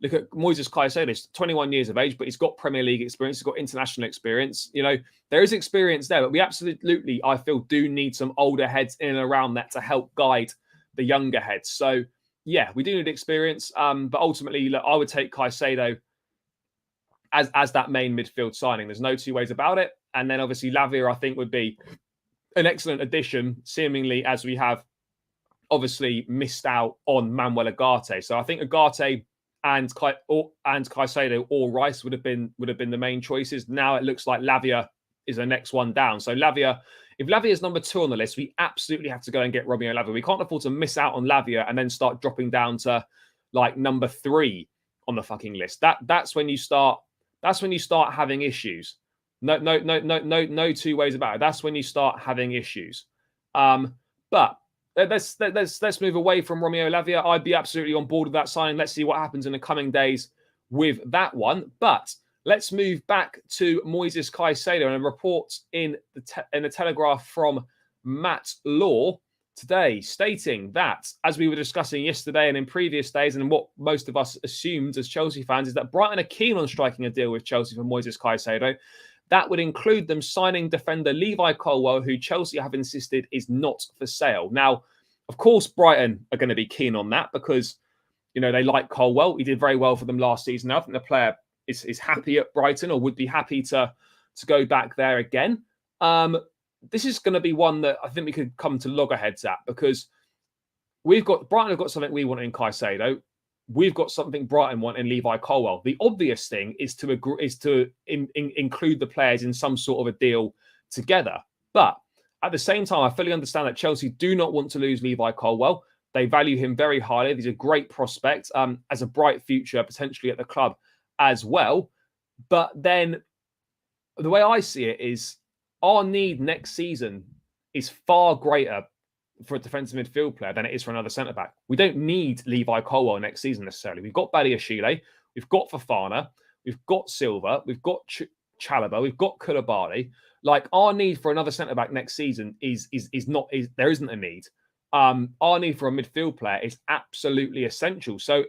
Look at Moises Caicedo, he's 21 years of age, but he's got Premier League experience, he's got international experience. There is experience there, but we absolutely, I feel, do need some older heads in and around that to help guide the younger heads. So, yeah, we do need experience, but ultimately, look, I would take Caicedo as that main midfield signing. There's no two ways about it. And then, obviously, Lavia, I think, would be an excellent addition, seemingly, as we have obviously missed out on Manuel Ugarte. So I think Ugarte and Caicedo or Rice would have been the main choices. Now it looks like Lavia is the next one down. So Lavia, if Lavia is number 2 on the list, we absolutely have to go and get Romeo Lavia. We can't afford to miss out on Lavia and then start dropping down to like number 3 on the fucking list. That's when you start having issues. No 2 ways about it. That's when you start having issues. But let's move away from Romeo Lavia. I'd be absolutely on board with that signing. Let's see what happens in the coming days with that one. But let's move back to Moises Caicedo and a report in the Telegraph from Matt Law today, stating that, as we were discussing yesterday and in previous days, and what most of us assumed as Chelsea fans, is that Brighton are keen on striking a deal with Chelsea for Moises Caicedo. That would include them signing defender Levi Colwell, who Chelsea have insisted is not for sale. Now, of course, Brighton are going to be keen on that because, you know, they like Colwell. He did very well for them last season. I think the player is happy at Brighton, or would be happy to go back there again. This is going to be one that I think we could come to loggerheads at, because Brighton have got something we want in Caicedo. We've got something Brighton want in Levi Colwell. The obvious thing is to include the players in some sort of a deal together. But at the same time, I fully understand that Chelsea do not want to lose Levi Colwell. They value him very highly. He's a great prospect, as a bright future potentially at the club as well. But then the way I see it is our need next season is far greater for a defensive midfield player than it is for another centre-back. We don't need Levi Colwell next season necessarily. We've got Badiashile, we've got Fofana, we've got Silva, we've got Chalobah, we've got Koulibaly. Like, our need for another centre-back next season there isn't a need. Our need for a midfield player is absolutely essential. So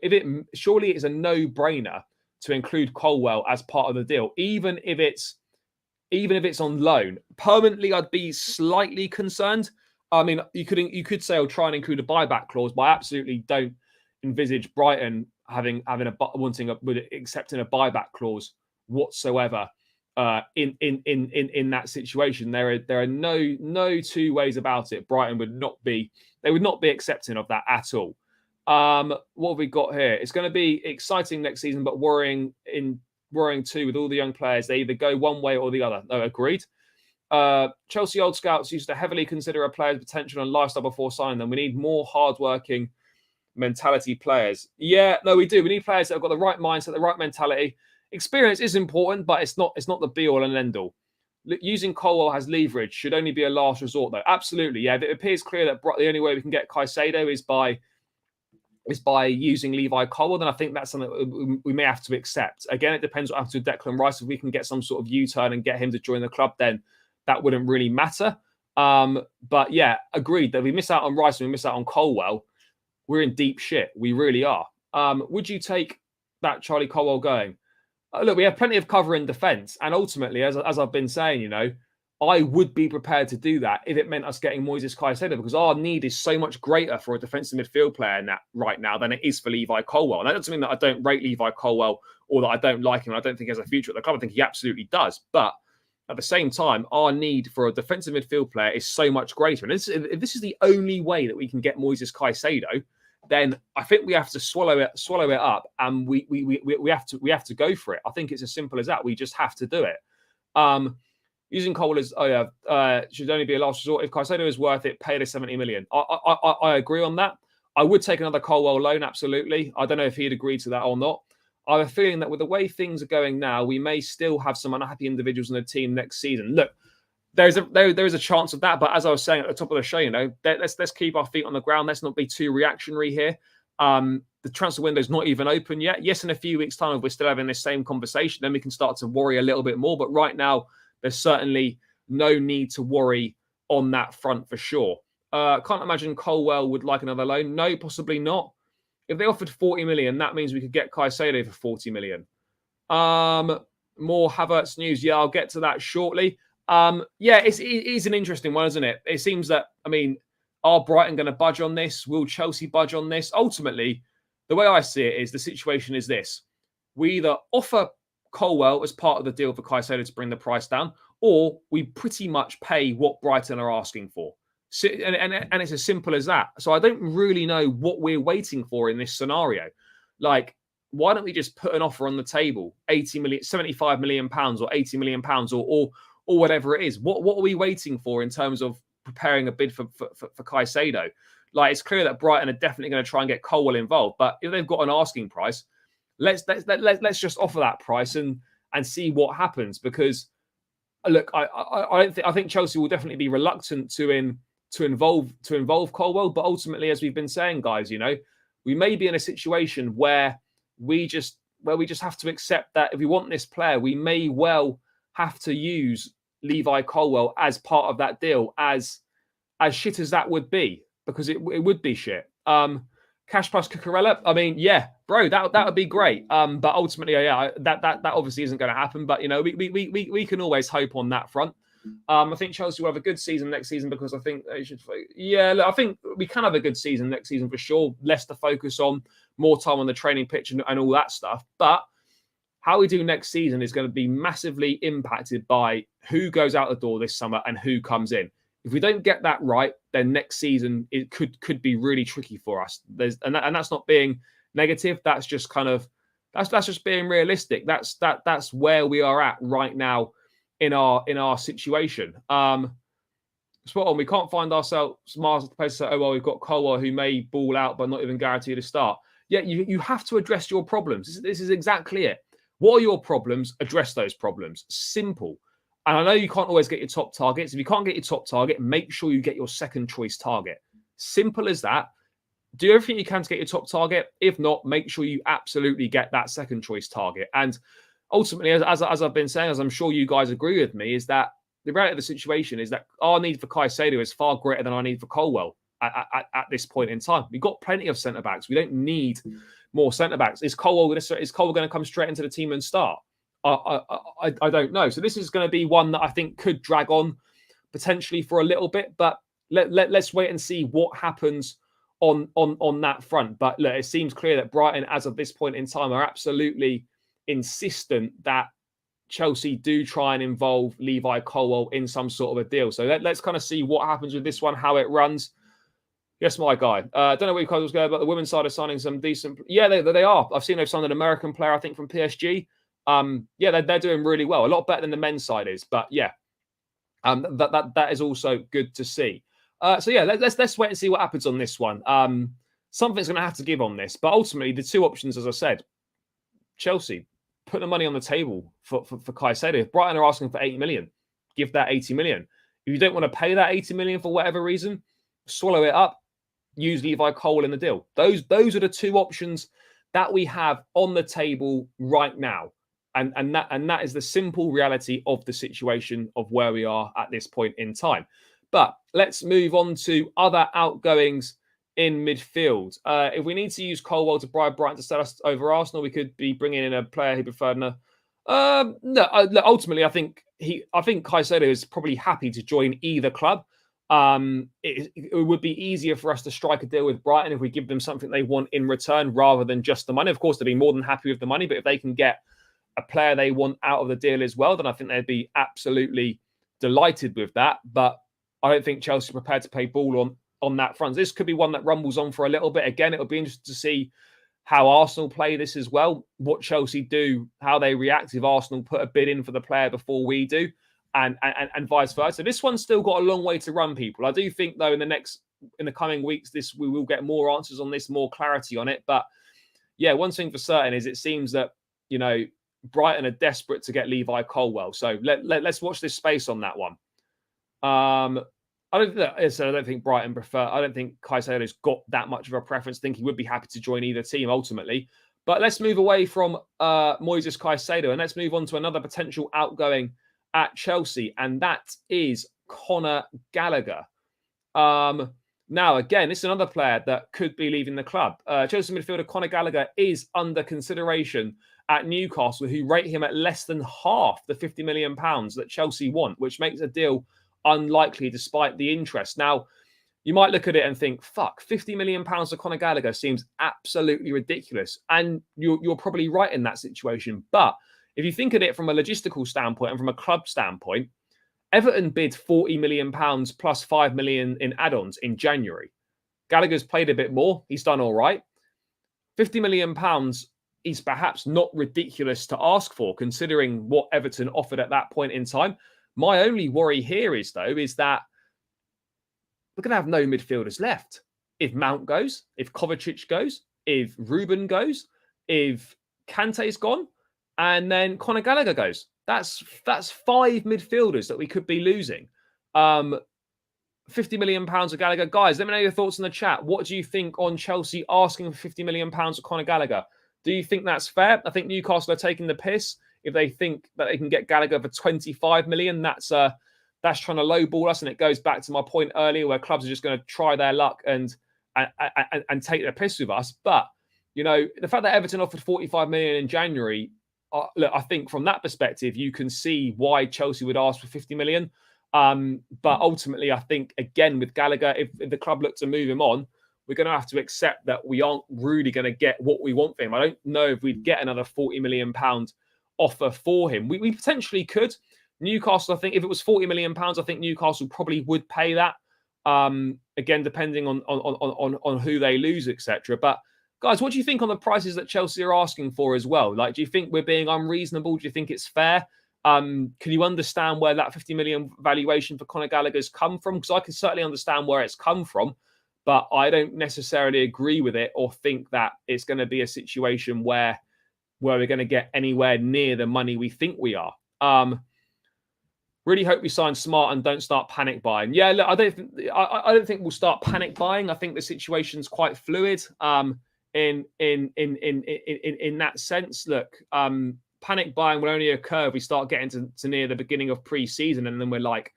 surely it is a no-brainer to include Colwell as part of the deal, even if it's on loan. Permanently, I'd be slightly concerned. I mean, you could say I'll try and include a buyback clause, but I absolutely don't envisage Brighton accepting a buyback clause whatsoever in that situation. There are no 2 ways about it. Brighton would not be accepting of that at all. What have we got here? It's going to be exciting next season, but worrying too with all the young players. They either go one way or the other. No, agreed. Chelsea Old Scouts used to heavily consider a player's potential and lifestyle before signing them. We need more hardworking mentality players. Yeah, no, we do. We need players that have got the right mindset, the right mentality. Experience is important, but it's not the be-all and end-all. Using Colwell has leverage should only be a last resort, though. Absolutely, yeah. If it appears clear that the only way we can get Caicedo is by using Levi Colwell, then I think that's something that we may have to accept. Again, it depends what happens to Declan Rice. If we can get some sort of U-turn and get him to join the club, then that wouldn't really matter. But yeah, agreed that if we miss out on Rice and we miss out on Colwell, we're in deep shit. We really are. Would you take that Charlie Colwell going? Look, we have plenty of cover in defence. And ultimately, as I've been saying, you know, I would be prepared to do that if it meant us getting Moises Caicedo, because our need is so much greater for a defensive midfield player right now than it is for Levi Colwell. And that doesn't mean that I don't rate Levi Colwell or that I don't like him. I don't think he has a future at the club. I think he absolutely does. But at the same time, our need for a defensive midfield player is so much greater. And if this is the only way that we can get Moises Caicedo, then I think we have to swallow it up, and we have to go for it. I think it's as simple as that. We just have to do it. Using Colwell as should only be a last resort. If Caicedo is worth it, pay the 70 million. I agree on that. I would take another Colwell loan, absolutely. I don't know if he'd agree to that or not. I have a feeling that with the way things are going now, we may still have some unhappy individuals in the team next season. Look, there is a chance of that, but as I was saying at the top of the show, you know, let's keep our feet on the ground. Let's not be too reactionary here. The transfer window is not even open yet. Yes, in a few weeks' time, if we're still having this same conversation, then we can start to worry a little bit more. But right now, there's certainly no need to worry on that front for sure. Can't imagine Colwell would like another loan. No, possibly not. If they offered 40 million, that means we could get Caicedo for 40 million. More Havertz news. Yeah, I'll get to that shortly. Yeah, it is an interesting one, isn't it? It seems that, I mean, are Brighton going to budge on this? Will Chelsea budge on this? Ultimately, the way I see it is the situation is this. We either offer Colwell as part of the deal for Caicedo to bring the price down, or we pretty much pay what Brighton are asking for. So, and it's as simple as that. So I don't really know what we're waiting for in this scenario. Like, why don't we just put an offer on the table, 80 million, 75 million pounds or 80 million pounds or whatever it is? What are we waiting for in terms of preparing a bid for Caicedo? Like, it's clear that Brighton are definitely going to try and get Colwell involved, but if they've got an asking price, let's just offer that price and see what happens. Because look, I think Chelsea will definitely be reluctant to involve Colwell, but ultimately, as we've been saying, guys, we may be in a situation where we just have to accept that if we want this player, we may well have to use Levi Colwell as part of that deal, as shit as that would be, because it would be shit. Cash plus Cucurella, I mean, yeah, bro, that would be great. But ultimately, that obviously isn't going to happen. But we can always hope on that front. I think Chelsea will have a good season next season, because I think they should. Yeah, look, I think we can have a good season next season for sure. Less to focus on, more time on the training pitch and all that stuff. But how we do next season is going to be massively impacted by who goes out the door this summer and who comes in. If we don't get that right, then next season it could be really tricky for us. And that's not being negative. That's just kind of that's just being realistic. That's where we are at right now in our situation. Spot on. We can't find ourselves miles to place to say, oh well, we've got Colwell who may ball out but not even guaranteed to start. Yeah, you have to address your problems. This is exactly it. What are your problems? Address those problems. Simple. And I know you can't always get your top targets. If you can't get your top target, make sure you get your second choice target. Simple as that. Do everything you can to get your top target. If not, make sure you absolutely get that second choice target. And ultimately, as I've been saying, as I'm sure you guys agree with me, is that the reality of the situation is that our need for Caicedo is far greater than our need for Colwell at this point in time. We've got plenty of centre-backs. We don't need more centre-backs. Is Colwell going to come straight into the team and start? I don't know. So this is going to be one that I think could drag on potentially for a little bit, but let's wait and see what happens on that front. But look, it seems clear that Brighton, as of this point in time, are absolutely insistent that Chelsea do try and involve Levi Colwell in some sort of a deal. So let's kind of see what happens with this one, how it runs. Yes, my guy. I don't know where you guys was going, but the women's side are signing some decent. Yeah, they are. I've seen they've signed an American player, I think, from PSG. Yeah, they're doing really well. A lot better than the men's side is. But yeah, that is also good to see. So yeah, let's wait and see what happens on this one. Something's going to have to give on this. But ultimately, the two options, as I said, Chelsea, put the money on the table for Caicedo. If Brighton are asking for 80 million, give that 80 million. If you don't want to pay that 80 million for whatever reason, swallow it up. Use Levi Colwell in the deal. Those are the two options that we have on the table right now. And that is the simple reality of the situation of where we are at this point in time. But let's move on to other outgoings in midfield. If we need to use Colwell to bribe Brighton to sell us over Arsenal, we could be bringing in a player who preferred no. Ultimately, I think Caicedo is probably happy to join either club. It would be easier for us to strike a deal with Brighton if we give them something they want in return rather than just the money. Of course, they'd be more than happy with the money, but if they can get a player they want out of the deal as well, then I think they'd be absolutely delighted with that. But I don't think Chelsea are prepared to pay ball on that front. This could be one that rumbles on for a little bit. Again, it'll be interesting to see how Arsenal play this as well, what Chelsea do, how they react if Arsenal put a bid in for the player before we do, and vice versa. So this one's still got a long way to run, people. I do think, though, in the coming weeks, we will get more answers on this, more clarity on it. But yeah, one thing for certain is it seems that, Brighton are desperate to get Levi Colwell. So let's watch this space on that one. I don't think Brighton prefer. I don't think Caicedo's got that much of a preference. I think he would be happy to join either team ultimately. But let's move away from Moises Caicedo and let's move on to another potential outgoing at Chelsea, and that is Conor Gallagher. Now, again, this is another player that could be leaving the club. Chelsea midfielder Conor Gallagher is under consideration at Newcastle, who rate him at less than half the £50 million that Chelsea want, which makes a deal unlikely despite the interest. Now, you might look at it and think, fuck, £50 million for Conor Gallagher seems absolutely ridiculous. And you're probably right in that situation. But if you think of it from a logistical standpoint and from a club standpoint, Everton bid £40 million plus £5 million in add-ons in January. Gallagher's played a bit more. He's done all right. £50 million is perhaps not ridiculous to ask for, considering what Everton offered at that point in time. My only worry here is that we're going to have no midfielders left. If Mount goes, if Kovacic goes, if Ruben goes, if Kante's gone, and then Conor Gallagher goes. That's 5 midfielders that we could be losing. £50 million of Gallagher. Guys, let me know your thoughts in the chat. What do you think on Chelsea asking for £50 million of Conor Gallagher? Do you think that's fair? I think Newcastle are taking the piss. If they think that they can get Gallagher for 25 million, that's trying to lowball us. And it goes back to my point earlier where clubs are just going to try their luck and take the piss with us. But, you know, the fact that Everton offered 45 million in January, look, I think from that perspective, you can see why Chelsea would ask for 50 million. But ultimately, I think, again, with Gallagher, if the club look to move him on, we're going to have to accept that we aren't really going to get what we want for him. I don't know if we'd get another £40 million offer for him. We potentially could. Newcastle, I think, if it was £40 million, I think Newcastle probably would pay that. Again, depending on who they lose, etc. But guys, what do you think on the prices that Chelsea are asking for as well? Like, do you think we're being unreasonable? Do you think it's fair? Can you understand where that 50 million valuation for Conor Gallagher's come from? Because I can certainly understand where it's come from, but I don't necessarily agree with it or think that it's going to be a situation where we're going to get anywhere near the money we think we are. Really hope we sign smart and don't start panic buying. Yeah, look, I don't think we'll start panic buying. I think the situation's quite fluid. In that sense, look, panic buying will only occur if we start getting to near the beginning of pre-season, and then we're like,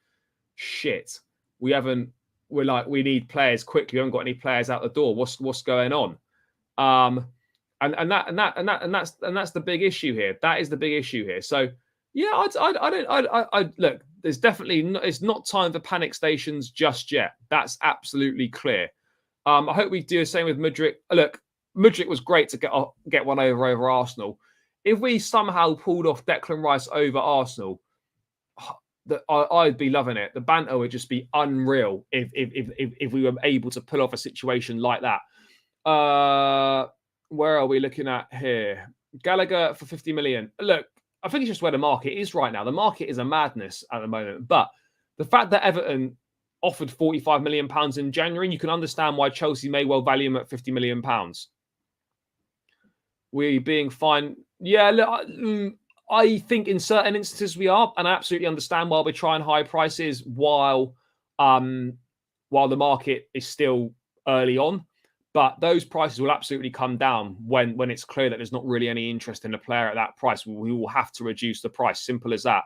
shit, we need players quickly. We haven't got any players out the door. What's going on? And that's the big issue here. That is the big issue here. So yeah, I look. There's definitely it's not time for panic stations just yet. That's absolutely clear. I hope we do the same with Madrid. Look, Madrid was great to get one over Arsenal. If we somehow pulled off Declan Rice over Arsenal, I'd be loving it. The banter would just be unreal if we were able to pull off a situation like that. Where are we looking at here? Gallagher for 50 million. Look, I think it's just where the market is right now. The market is a madness at the moment. But the fact that Everton offered £45 million in January, you can understand why Chelsea may well value him at £50 million. We being fine. Yeah, look, I think in certain instances we are, and I absolutely understand why we're trying high prices while the market is still early on. But those prices will absolutely come down when it's clear that there's not really any interest in the player at that price. We will have to reduce the price. Simple as that.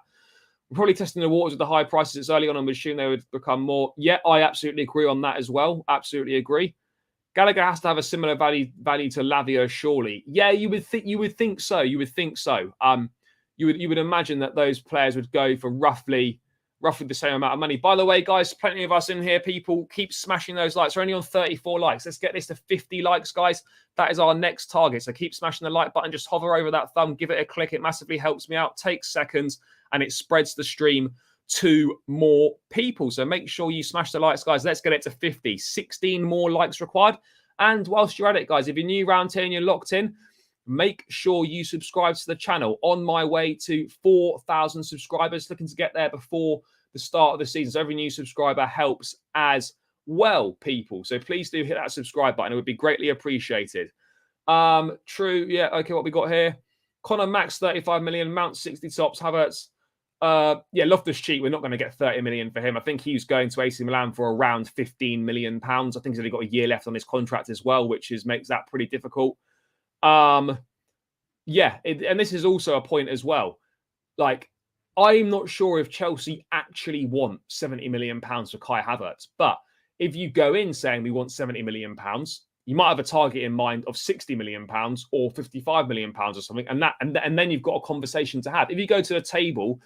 We're probably testing the waters with the high prices. It's early on, and we assume they would become more. Yeah, I absolutely agree on that as well. Absolutely agree. Gallagher has to have a similar value to Lavia, surely. Yeah, you would think so. You would think so. You would imagine that those players would go for roughly the same amount of money. By the way, guys, plenty of us in here. People keep smashing those likes. We're only on 34 likes. Let's get this to 50 likes, guys. That is our next target. So keep smashing the like button. Just hover over that thumb. Give it a click. It massively helps me out. Takes seconds, and it spreads the stream to more people. So make sure you smash the likes, guys. Let's get it to 50. 16 more likes required. And whilst you're at it, guys, if you're new around here and you're locked in, make sure you subscribe to the channel. On my way to 4,000 subscribers, looking to get there before the start of the season. So every new subscriber helps as well, people. So please do hit that subscribe button. It would be greatly appreciated. True. Yeah. Okay. What we got here? Conor max 35 million, Mount 60 tops, Havertz. Yeah, Loftus-Cheek, we're not going to get 30 million for him. I think he's going to AC Milan for around 15 million pounds. I think he's only got a year left on his contract as well, which makes that pretty difficult. Yeah, and this is also a point as well. Like, I'm not sure if Chelsea actually want 70 million pounds for Kai Havertz, but if you go in saying we want 70 million pounds, you might have a target in mind of 60 million pounds or 55 million pounds or something, and then you've got a conversation to have. If you go to the table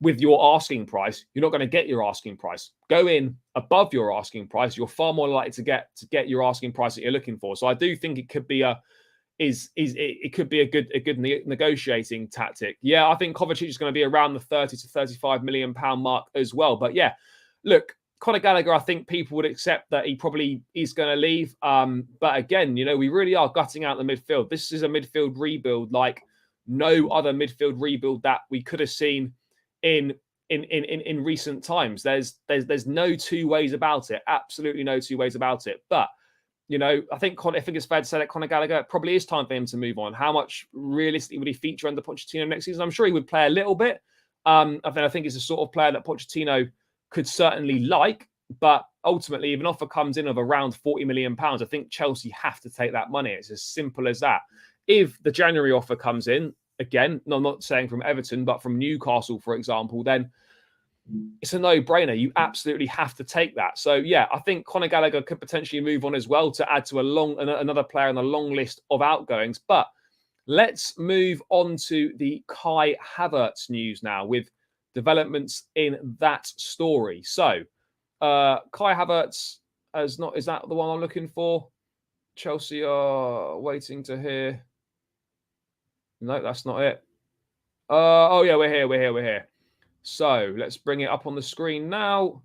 with your asking price, you're not going to get your asking price. Go in above your asking price, you're far more likely to get your asking price that you're looking for. So I do think it could be a it could be a good negotiating tactic. Yeah, I think Kovacic is going to be around the 30 to 35 million pound mark as well. But yeah, look, Conor Gallagher, I think people would accept that he probably is going to leave. But again, we really are gutting out the midfield. This is a midfield rebuild like no other midfield rebuild that we could have seen in recent times. There's no two ways about it. Absolutely no two ways about it. But I think it's fair to say that Conor Gallagher, it probably is time for him to move on. How much realistically would he feature under Pochettino next season? I'm sure he would play a little bit. I think he's the sort of player that Pochettino could certainly like, but ultimately, if an offer comes in of around £40 million, I think Chelsea have to take that money. It's as simple as that. If the January offer comes in, again, no, I'm not saying from Everton, but from Newcastle, for example, then it's a no-brainer. You absolutely have to take that. So, yeah, I think Conor Gallagher could potentially move on as well to add to another player on the long list of outgoings. But let's move on to the Kai Havertz news now with developments in that story. So, Kai Havertz is that the one I'm looking for? Chelsea are waiting to hear. No, that's not it. Oh yeah, we're here. So let's bring it up on the screen now.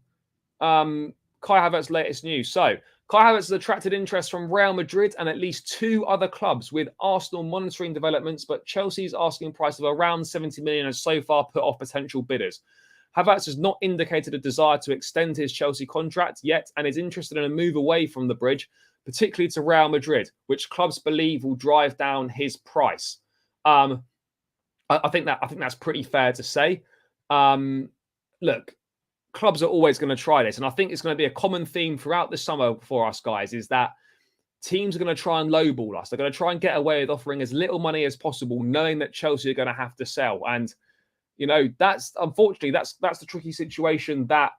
Kai Havertz's latest news. So Kai Havertz has attracted interest from Real Madrid and at least two other clubs, with Arsenal monitoring developments, but Chelsea's asking price of around 70 million has so far put off potential bidders. Havertz has not indicated a desire to extend his Chelsea contract yet and is interested in a move away from the bridge, particularly to Real Madrid, which clubs believe will drive down his price. I think that's pretty fair to say. Look, clubs are always going to try this, and I think it's going to be a common theme throughout the summer for us guys, is that teams are going to try and lowball us. They're going to try and get away with offering as little money as possible, knowing that Chelsea are going to have to sell. And that's unfortunately that's the tricky situation that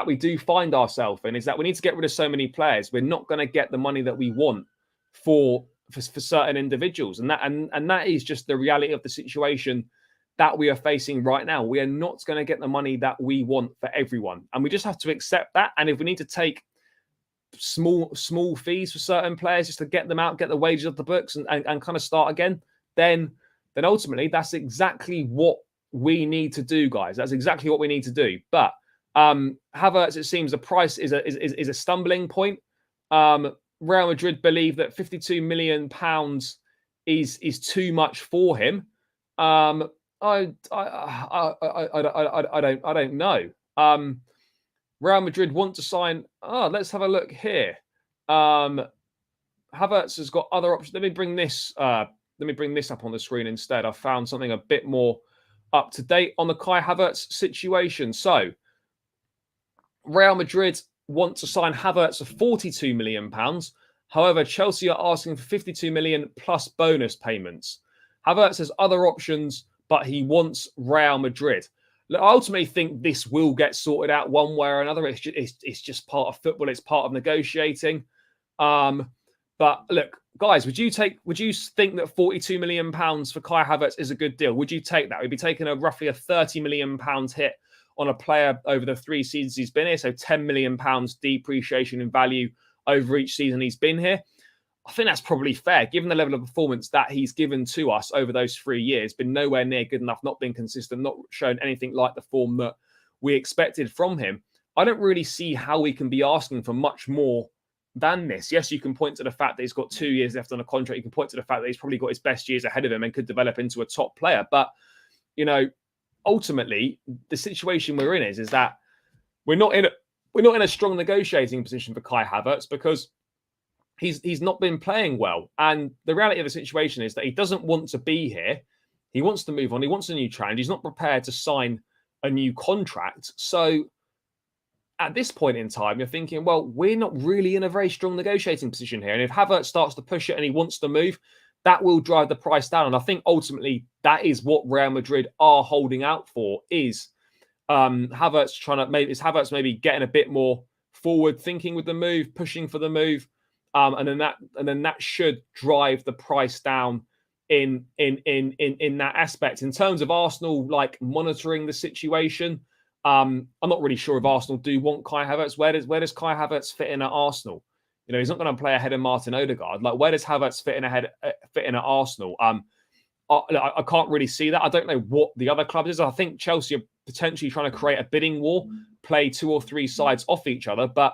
we do find ourselves in, is that we need to get rid of so many players. We're not going to get the money that we want for certain individuals, and that is just the reality of the situation that we are facing right now. We are not going to get the money that we want for everyone, and we just have to accept that. And if we need to take small fees for certain players just to get them out, get the wages off the books, and kind of start again, then ultimately that's exactly what we need to do, guys. That's exactly what we need to do. But Havertz, it seems the price is a stumbling point. Real Madrid believe that £52 million is too much for him. I don't know. Real Madrid want to sign. Let's have a look here. Havertz has got other options. Let me bring this up on the screen instead. I found something a bit more up to date on the Kai Havertz situation. So, Real Madrid want to sign Havertz for £42 million. However, Chelsea are asking for 52 million plus bonus payments. Havertz has other options, but he wants Real Madrid. Look, I ultimately think this will get sorted out one way or another. It's just part of football. It's part of negotiating. But look, guys, would you think that £42 million for Kai Havertz is a good deal? Would you take that? We'd be taking roughly a £30 million hit on a player over the 3 seasons he's been here. So £10 million depreciation in value over each season he's been here. I think that's probably fair, given the level of performance that he's given to us over those 3 years. Been nowhere near good enough, not been consistent, not shown anything like the form that we expected from him. I don't really see how we can be asking for much more than this. Yes, you can point to the fact that he's got 2 years left on a contract. You can point to the fact that he's probably got his best years ahead of him and could develop into a top player. But, ultimately, the situation we're in is that we're not in a strong negotiating position for Kai Havertz because he's not been playing well. And the reality of the situation is that he doesn't want to be here. He wants to move on. He wants a new challenge. He's not prepared to sign a new contract. So at this point in time, you're thinking, well, we're not really in a very strong negotiating position here. And if Havertz starts to push it and he wants to move, that will drive the price down. And I think ultimately that is what Real Madrid are holding out for, is Havertz maybe getting a bit more forward thinking with the move, pushing for the move. And then that should drive the price down in that aspect. In terms of Arsenal monitoring the situation, I'm not really sure if Arsenal do want Kai Havertz. Where does Kai Havertz fit in at Arsenal? You know, he's not going to play ahead of Martin Odegaard. Like, where does Havertz fit in at Arsenal? I can't really see that. I don't know what the other clubs is. I think Chelsea are potentially trying to create a bidding war, play 2 or 3 sides off each other. But,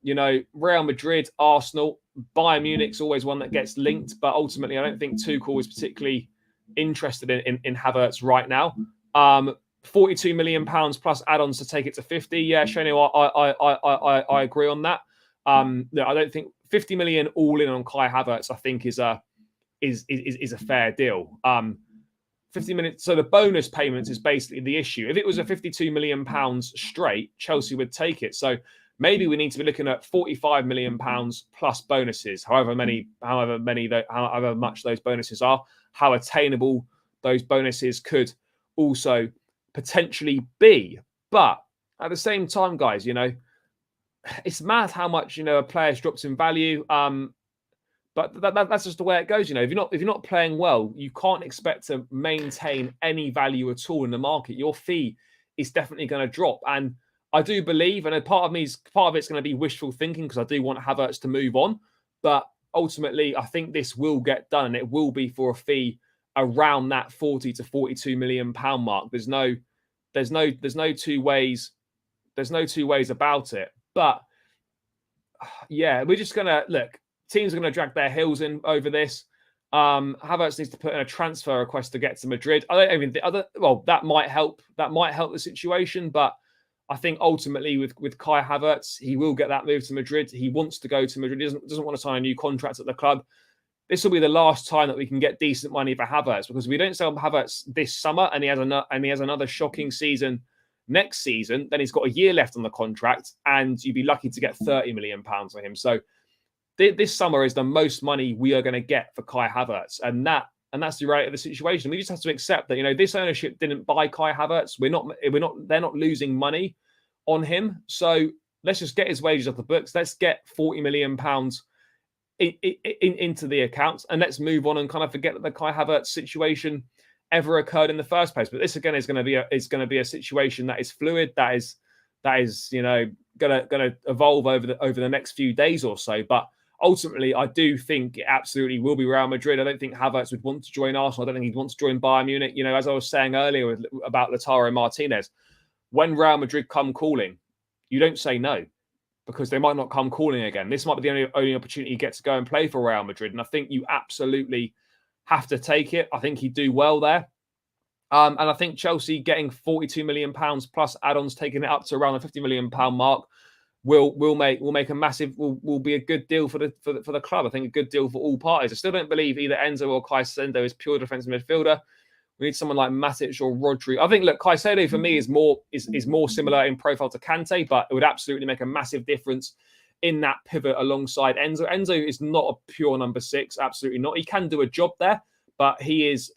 you know, Real Madrid, Arsenal, Bayern Munich's always one that gets linked. But ultimately, I don't think Tuchel is particularly interested in Havertz right now. £42 million plus add-ons to take it to 50. Yeah, Shane, I agree on that. I don't think 50 million all in on Kai Havertz, I think, is a fair deal. 50 minutes. So the bonus payments is basically the issue. If it was a £52 million straight, Chelsea would take it. So maybe we need to be looking at £45 million plus bonuses, however much those bonuses are, how attainable those bonuses could also potentially be. But at the same time, guys, you know, it's mad how much, you know, a player's drops in value. But that's just the way it goes. You know, if you're not playing well, you can't expect to maintain any value at all in the market. Your fee is definitely going to drop. And I do believe, and part of it's going to be wishful thinking, because I do want Havertz to move on. But ultimately, I think this will get done, and it will be for a fee around that 40 to 42 million pound mark. There's no two ways about it. But yeah, we're just gonna look. Teams are going to drag their heels in over this. Havertz needs to put in a transfer request to get to Madrid. I don't even think that might help. That might help the situation, but I think ultimately with Kai Havertz, he will get that move to Madrid. He wants to go to Madrid. He doesn't want to sign a new contract at the club. This will be the last time that we can get decent money for Havertz, because if we don't sell Havertz this summer and he has another shocking season next season, then he's got a year left on the contract, and you'd be lucky to get £30 million for him. So this summer is the most money we are going to get for Kai Havertz, and that's the reality of the situation. We just have to accept that, you know, this ownership didn't buy Kai Havertz. They're not losing money on him. So let's just get his wages off the books. Let's get £40 million into the accounts, and let's move on and kind of forget that the Kai Havertz situation ever occurred in the first place. But this again is going to be a situation that is fluid. That is you know going to evolve over the next few days or so. But ultimately, I do think it absolutely will be Real Madrid. I don't think Havertz would want to join Arsenal. I don't think he'd want to join Bayern Munich. You know, as I was saying earlier about Lautaro Martinez, when Real Madrid come calling, you don't say no, because they might not come calling again. This might be the only opportunity you get to go and play for Real Madrid. And I think you absolutely have to take it. I think he'd do well there. And I think Chelsea getting £42 million plus add-ons, taking it up to around the £50 million mark, will be a good deal for the club. I think a good deal for all parties. I still don't believe either Enzo or Caicedo is pure defensive midfielder. We need someone like Matic or Rodri. I think, look, Caicedo for me is more similar in profile to Kante, but it would absolutely make a massive difference in that pivot alongside Enzo. Enzo is not a pure number 6, absolutely not. He can do a job there, but he's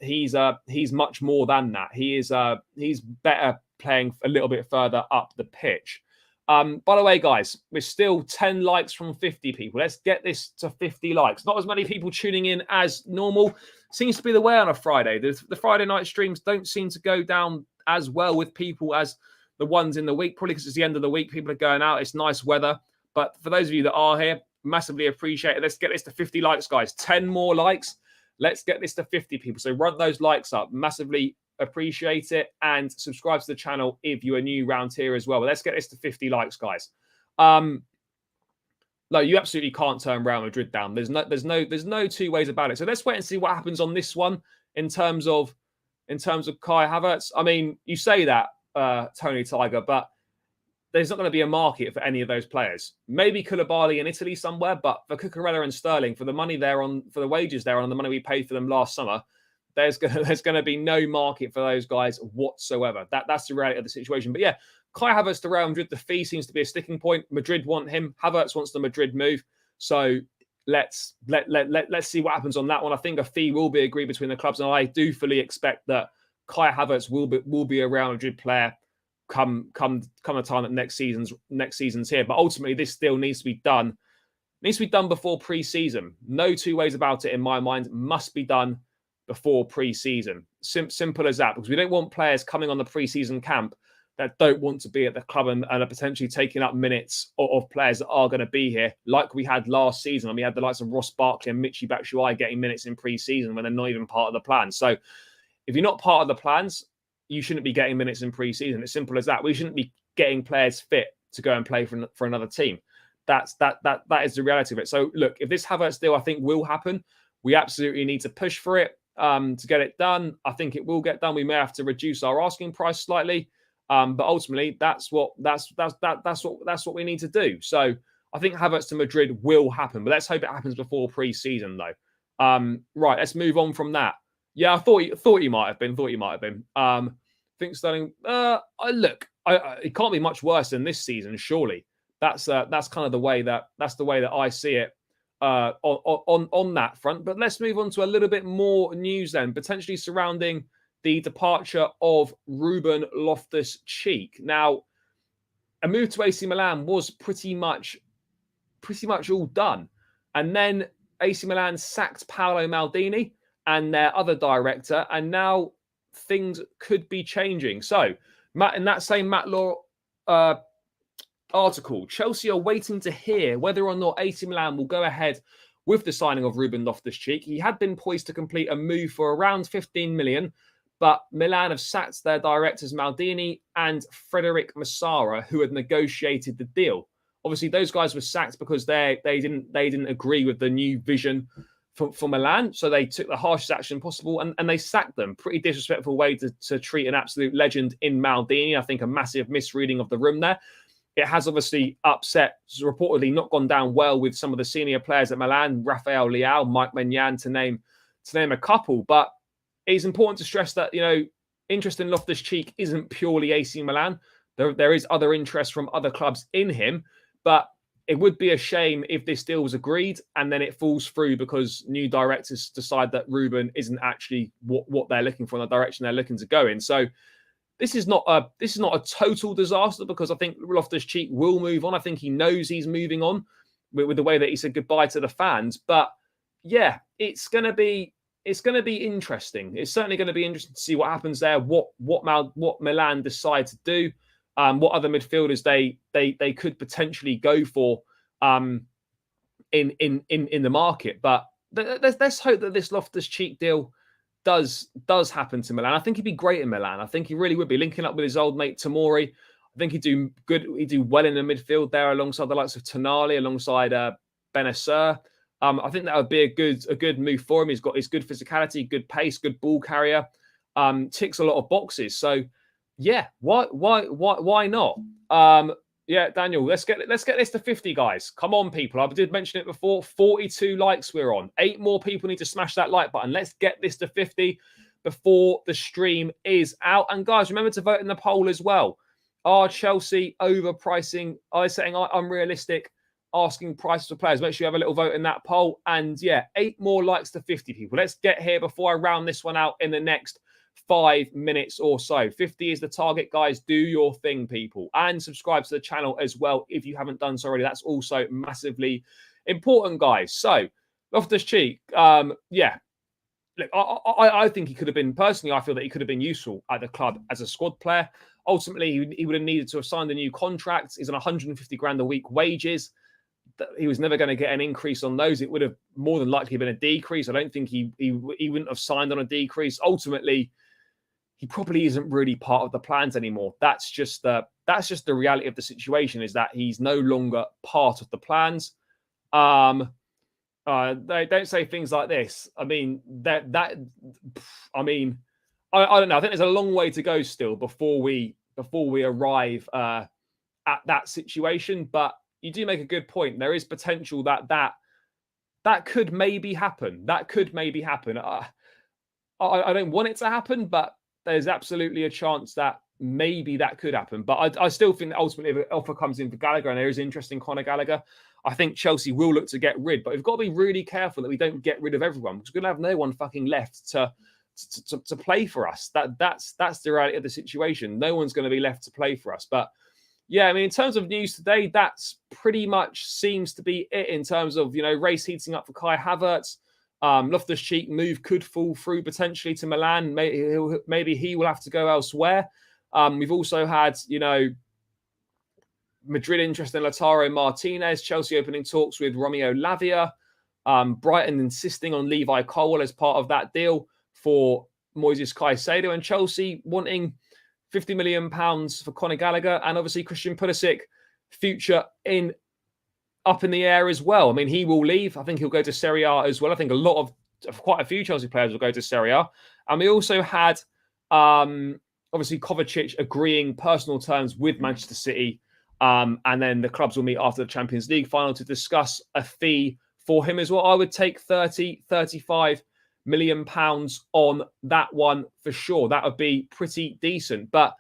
much more than that. He's better playing a little bit further up the pitch. By the way, guys, we're still 10 likes from 50 people. Let's get this to 50 likes. Not as many people tuning in as normal. Seems to be the way on a Friday. The Friday night streams don't seem to go down as well with people as the ones in the week, probably because it's the end of the week. People are going out. It's nice weather. But for those of you that are here, massively appreciate it. Let's get this to 50 likes, guys. 10 more likes. Let's get this to 50 people. So run those likes up. Massively appreciate it, and subscribe to the channel if you are new around here as well. But let's get this to 50 likes, guys. No, you absolutely can't turn Real Madrid down. There's no two ways about it. So let's wait and see what happens on this one in terms of Kai Havertz. I mean, you say that, Tony Tiger, but there's not going to be a market for any of those players. Maybe Koulibaly in Italy somewhere, but for Cucurella and Sterling, for the money they're on, for the wages they're on, and the money we paid for them last summer, there's going to be no market for those guys whatsoever. That's the reality of the situation. But yeah, Kai Havertz to Real Madrid, the fee seems to be a sticking point. Madrid want him. Havertz wants the Madrid move. So let's see what happens on that one. I think a fee will be agreed between the clubs, and I do fully expect that Kai Havertz will be a Real Madrid player come a time that next season's here. But ultimately, this still needs to be done. It needs to be done before pre-season. No two ways about it in my mind. Must be done before pre-season. Simple as that, because we don't want players coming on the pre-season camp that don't want to be at the club and are potentially taking up minutes of players that are going to be here, like we had last season. And we had the likes of Ross Barkley and Michy Batshuayi getting minutes in pre-season when they're not even part of the plan. So if you're not part of the plans, you shouldn't be getting minutes in pre-season. It's simple as that. We shouldn't be getting players fit to go and play for another team. That is the reality of it. So look, if this Havertz deal, I think, will happen, we absolutely need to push for it to get it done. I think it will get done. We may have to reduce our asking price slightly, but ultimately that's what we need to do. So I think Havertz to Madrid will happen, but let's hope it happens before pre-season though. Right, let's move on from that. Yeah, I thought he might have been. Think Sterling. It can't be much worse than this season, surely. That's kind of the way that I see it on that front. But let's move on to a little bit more news then, potentially surrounding the departure of Ruben Loftus-Cheek. Now, a move to AC Milan was pretty much all done, and then AC Milan sacked Paolo Maldini and their other director, and now things could be changing. So, Matt, in that same Matt Law article, Chelsea are waiting to hear whether or not AC Milan will go ahead with the signing of Ruben Loftus-Cheek. He had been poised to complete a move for around 15 million, but Milan have sacked their directors Maldini and Frederic Massara, who had negotiated the deal. Obviously, those guys were sacked because they didn't agree with the new vision for Milan, so they took the harshest action possible and they sacked them. Pretty disrespectful way to treat an absolute legend in Maldini. I think a massive misreading of the room there. It has obviously upset, reportedly not gone down well with some of the senior players at Milan, Rafael Leao, Mike Maignan, to name a couple. But it's important to stress that, interest in Loftus-Cheek isn't purely AC Milan. There is other interest from other clubs in him, but it would be a shame if this deal was agreed and then it falls through because new directors decide that Ruben isn't actually what they're looking for in the direction they're looking to go in. So this is not a total disaster, because I think Loftus-Cheek will move on. I think he knows he's moving on with the way that he said goodbye to the fans. But yeah, it's going to be interesting. It's certainly going to be interesting to see what happens there. What Milan decide to do. What other midfielders they could potentially go for in the market. But let's hope that this Loftus-Cheek deal does happen to Milan. I think he'd be great in Milan. I think he really would be, linking up with his old mate Tomori. I think he'd do good. He'd do well in the midfield there alongside the likes of Tonali, alongside Benacer. I think that would be a good move for him. He's got his good physicality, good pace, good ball carrier. Ticks a lot of boxes. So yeah, why not? Yeah, Daniel, let's get this to 50, guys. Come on, people. I did mention it before. 42 likes we're on. 8 more people need to smash that like button. Let's get this to 50 before the stream is out. And guys, remember to vote in the poll as well. Are Chelsea overpricing? Are they setting unrealistic asking prices for players? Make sure you have a little vote in that poll. And yeah, 8 more likes to 50 people. Let's get here before I round this one out in the next 5 minutes or so. 50 is the target, guys. Do your thing, people, and subscribe to the channel as well if you haven't done so already. That's also massively important, guys. So Loftus-Cheek, yeah, look, I think he could have been, personally, I feel that he could have been useful at the club as a squad player. Ultimately, he would have needed to have signed a new contract. He's on 150 grand a week wages. He was never going to get an increase on those. It would have more than likely been a decrease. I don't think he wouldn't have signed on a decrease. Ultimately, he probably isn't really part of the plans anymore. That's just the reality of the situation, is that he's no longer part of the plans. They don't say things like this. I mean, I don't know. I think there's a long way to go still before we arrive at that situation. But you do make a good point. There is potential that could maybe happen. That could maybe happen. I don't want it to happen, but there's absolutely a chance that maybe that could happen. But I still think that ultimately, if an offer comes in for Gallagher and there is interest in Conor Gallagher, I think Chelsea will look to get rid. But we've got to be really careful that we don't get rid of everyone, because we're going to have no one fucking left to play for us. That's the reality of the situation. No one's going to be left to play for us. But yeah, I mean, in terms of news today, that's pretty much seems to be it in terms of, race heating up for Kai Havertz. Loftus-Cheek move could fall through potentially to Milan. Maybe he will have to go elsewhere. We've also had, Madrid interested in Lautaro Martinez, Chelsea opening talks with Romeo Lavia, Brighton insisting on Levi Colwell as part of that deal for Moises Caicedo, and Chelsea wanting £50 million for Conor Gallagher, and obviously Christian Pulisic, future up in the air as well. I mean, he will leave. I think he'll go to Serie A as well. I think quite a few Chelsea players will go to Serie A. And we also had, obviously, Kovacic agreeing personal terms with Manchester City. And then the clubs will meet after the Champions League final to discuss a fee for him as well. I would take 35 million pounds on that one for sure. That would be pretty decent. But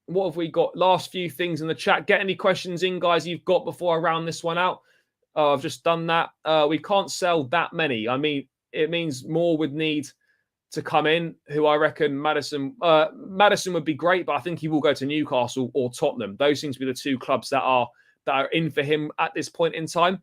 what have we got? Last few things in the chat. Get any questions in, guys, you've got before I round this one out. I've just done that. We can't sell that many. I mean, it means more would need to come in, who I reckon Madison would be great, but I think he will go to Newcastle or Tottenham. Those seem to be the two clubs that are in for him at this point in time.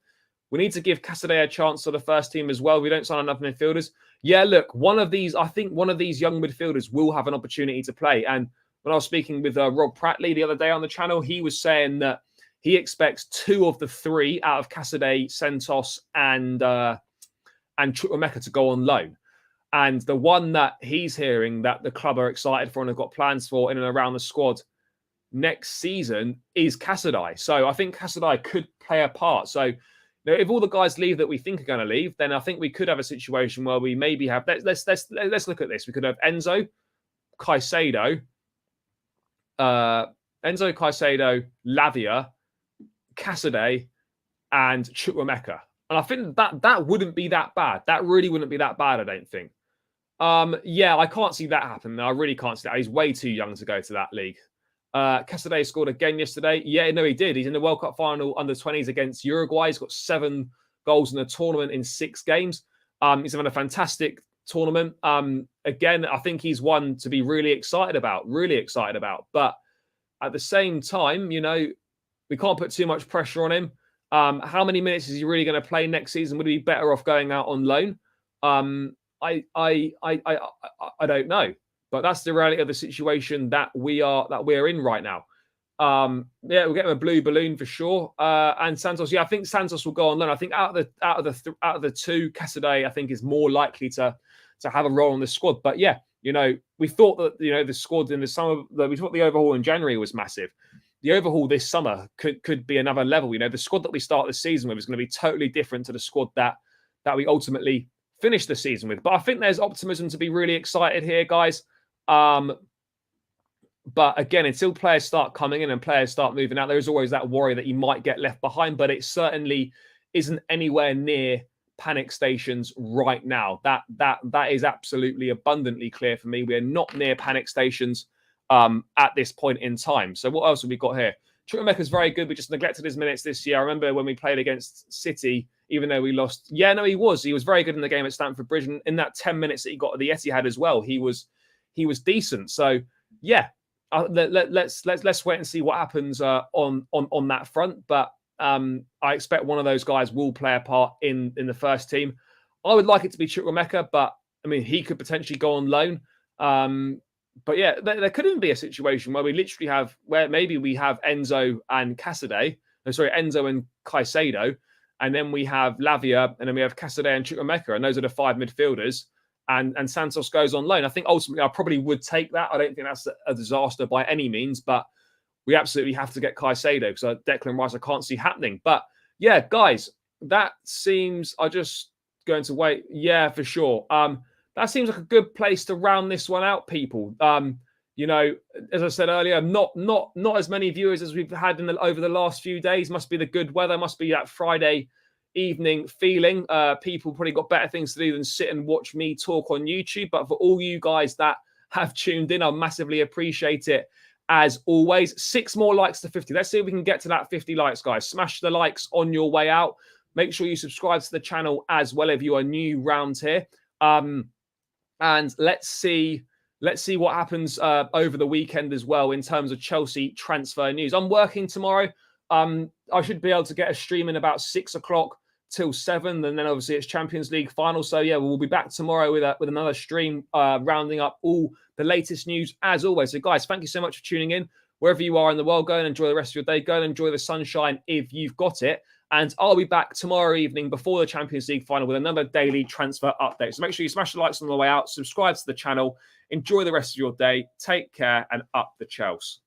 We need to give Caicedo a chance for the first team as well. We don't sign enough midfielders. Yeah, look, I think one of these young midfielders will have an opportunity to play. And when I was speaking with Rob Prattley the other day on the channel, he was saying that he expects 2 of the 3 out of Caicedo, Santos, and Chukwuemeka to go on loan. And the one that he's hearing that the club are excited for and have got plans for in and around the squad next season is Caicedo. So I think Caicedo could play a part. So if all the guys leave that we think are going to leave, then I think we could have a situation where we maybe have. Let's look at this. We could have Enzo, Caicedo, Lavia, Caicedo, and Chukwuemeka. And I think that wouldn't be that bad. That really wouldn't be that bad, I don't think. Yeah, I can't see that happen. I really can't see that. He's way too young to go to that league. Caicedo scored again yesterday. Yeah, no, he did. He's in the World Cup final under 20s against Uruguay. He's got 7 goals in the tournament in 6 games. He's having a fantastic tournament. Again, I think he's one to be really excited about. But at the same time, we can't put too much pressure on him. How many minutes is he really going to play next season? Would he be better off going out on loan? I don't know, but that's the reality of the situation that we're in right now. Yeah, we'll get him a blue balloon for sure. And Santos, yeah, I think Santos will go on loan. I think out of the 2, Caicedo, I think is more likely to have a role in the squad. But yeah, we thought that the squad in the summer, we thought the overhaul in January was massive. The overhaul this summer could be another level. The squad that we start the season with is going to be totally different to the squad that we ultimately finish the season with. But I think there's optimism to be really excited here, guys. But again, until players start coming in and players start moving out, there's always that worry that you might get left behind. But it certainly isn't anywhere near panic stations right now. That is absolutely abundantly clear for me. We're not near panic stations at this point in time. So what else have we got here? Chukwuemeka's very good. We just neglected his minutes this year. I remember when we played against City, even though we lost. Yeah, no, he was very good in the game at Stamford Bridge. And in that 10 minutes that he got at the Etihad as well, he was decent. So yeah, let's wait and see what happens on that front. But I expect one of those guys will play a part in the first team. I would like it to be Chukwuemeka, but I mean, he could potentially go on loan. But yeah, there could even be a situation where we literally have, where maybe we have Enzo and Caicedo, Enzo and Caicedo, and then we have Lavia, and then we have Caicedo and Chukwuemeka, and those are the 5 midfielders, and Santos goes on loan. I think ultimately I probably would take that. I don't think that's a disaster by any means, but we absolutely have to get Caicedo because Declan Rice I can't see happening. But yeah, guys, that seems, I'm just going to wait. Yeah, for sure. That seems like a good place to round this one out, people. As I said earlier, not as many viewers as we've had over the last few days. Must be the good weather. Must be that Friday evening feeling. People probably got better things to do than sit and watch me talk on YouTube. But for all you guys that have tuned in, I massively appreciate it. As always, 6 more likes to 50. Let's see if we can get to that 50 likes, guys. Smash the likes on your way out. Make sure you subscribe to the channel as well if you are new round here. And let's see what happens over the weekend as well in terms of Chelsea transfer news. I'm working tomorrow. I should be able to get a stream in about 6 o'clock till 7, and then obviously it's Champions League final. So yeah, we'll be back tomorrow with another stream rounding up all the latest news as always. So guys, thank you so much for tuning in. Wherever you are in the world, go and enjoy the rest of your day. Go and enjoy the sunshine if you've got it. And I'll be back tomorrow evening before the Champions League final with another daily transfer update. So make sure you smash the likes on the way out, subscribe to the channel, enjoy the rest of your day, take care, and up the Chelsea.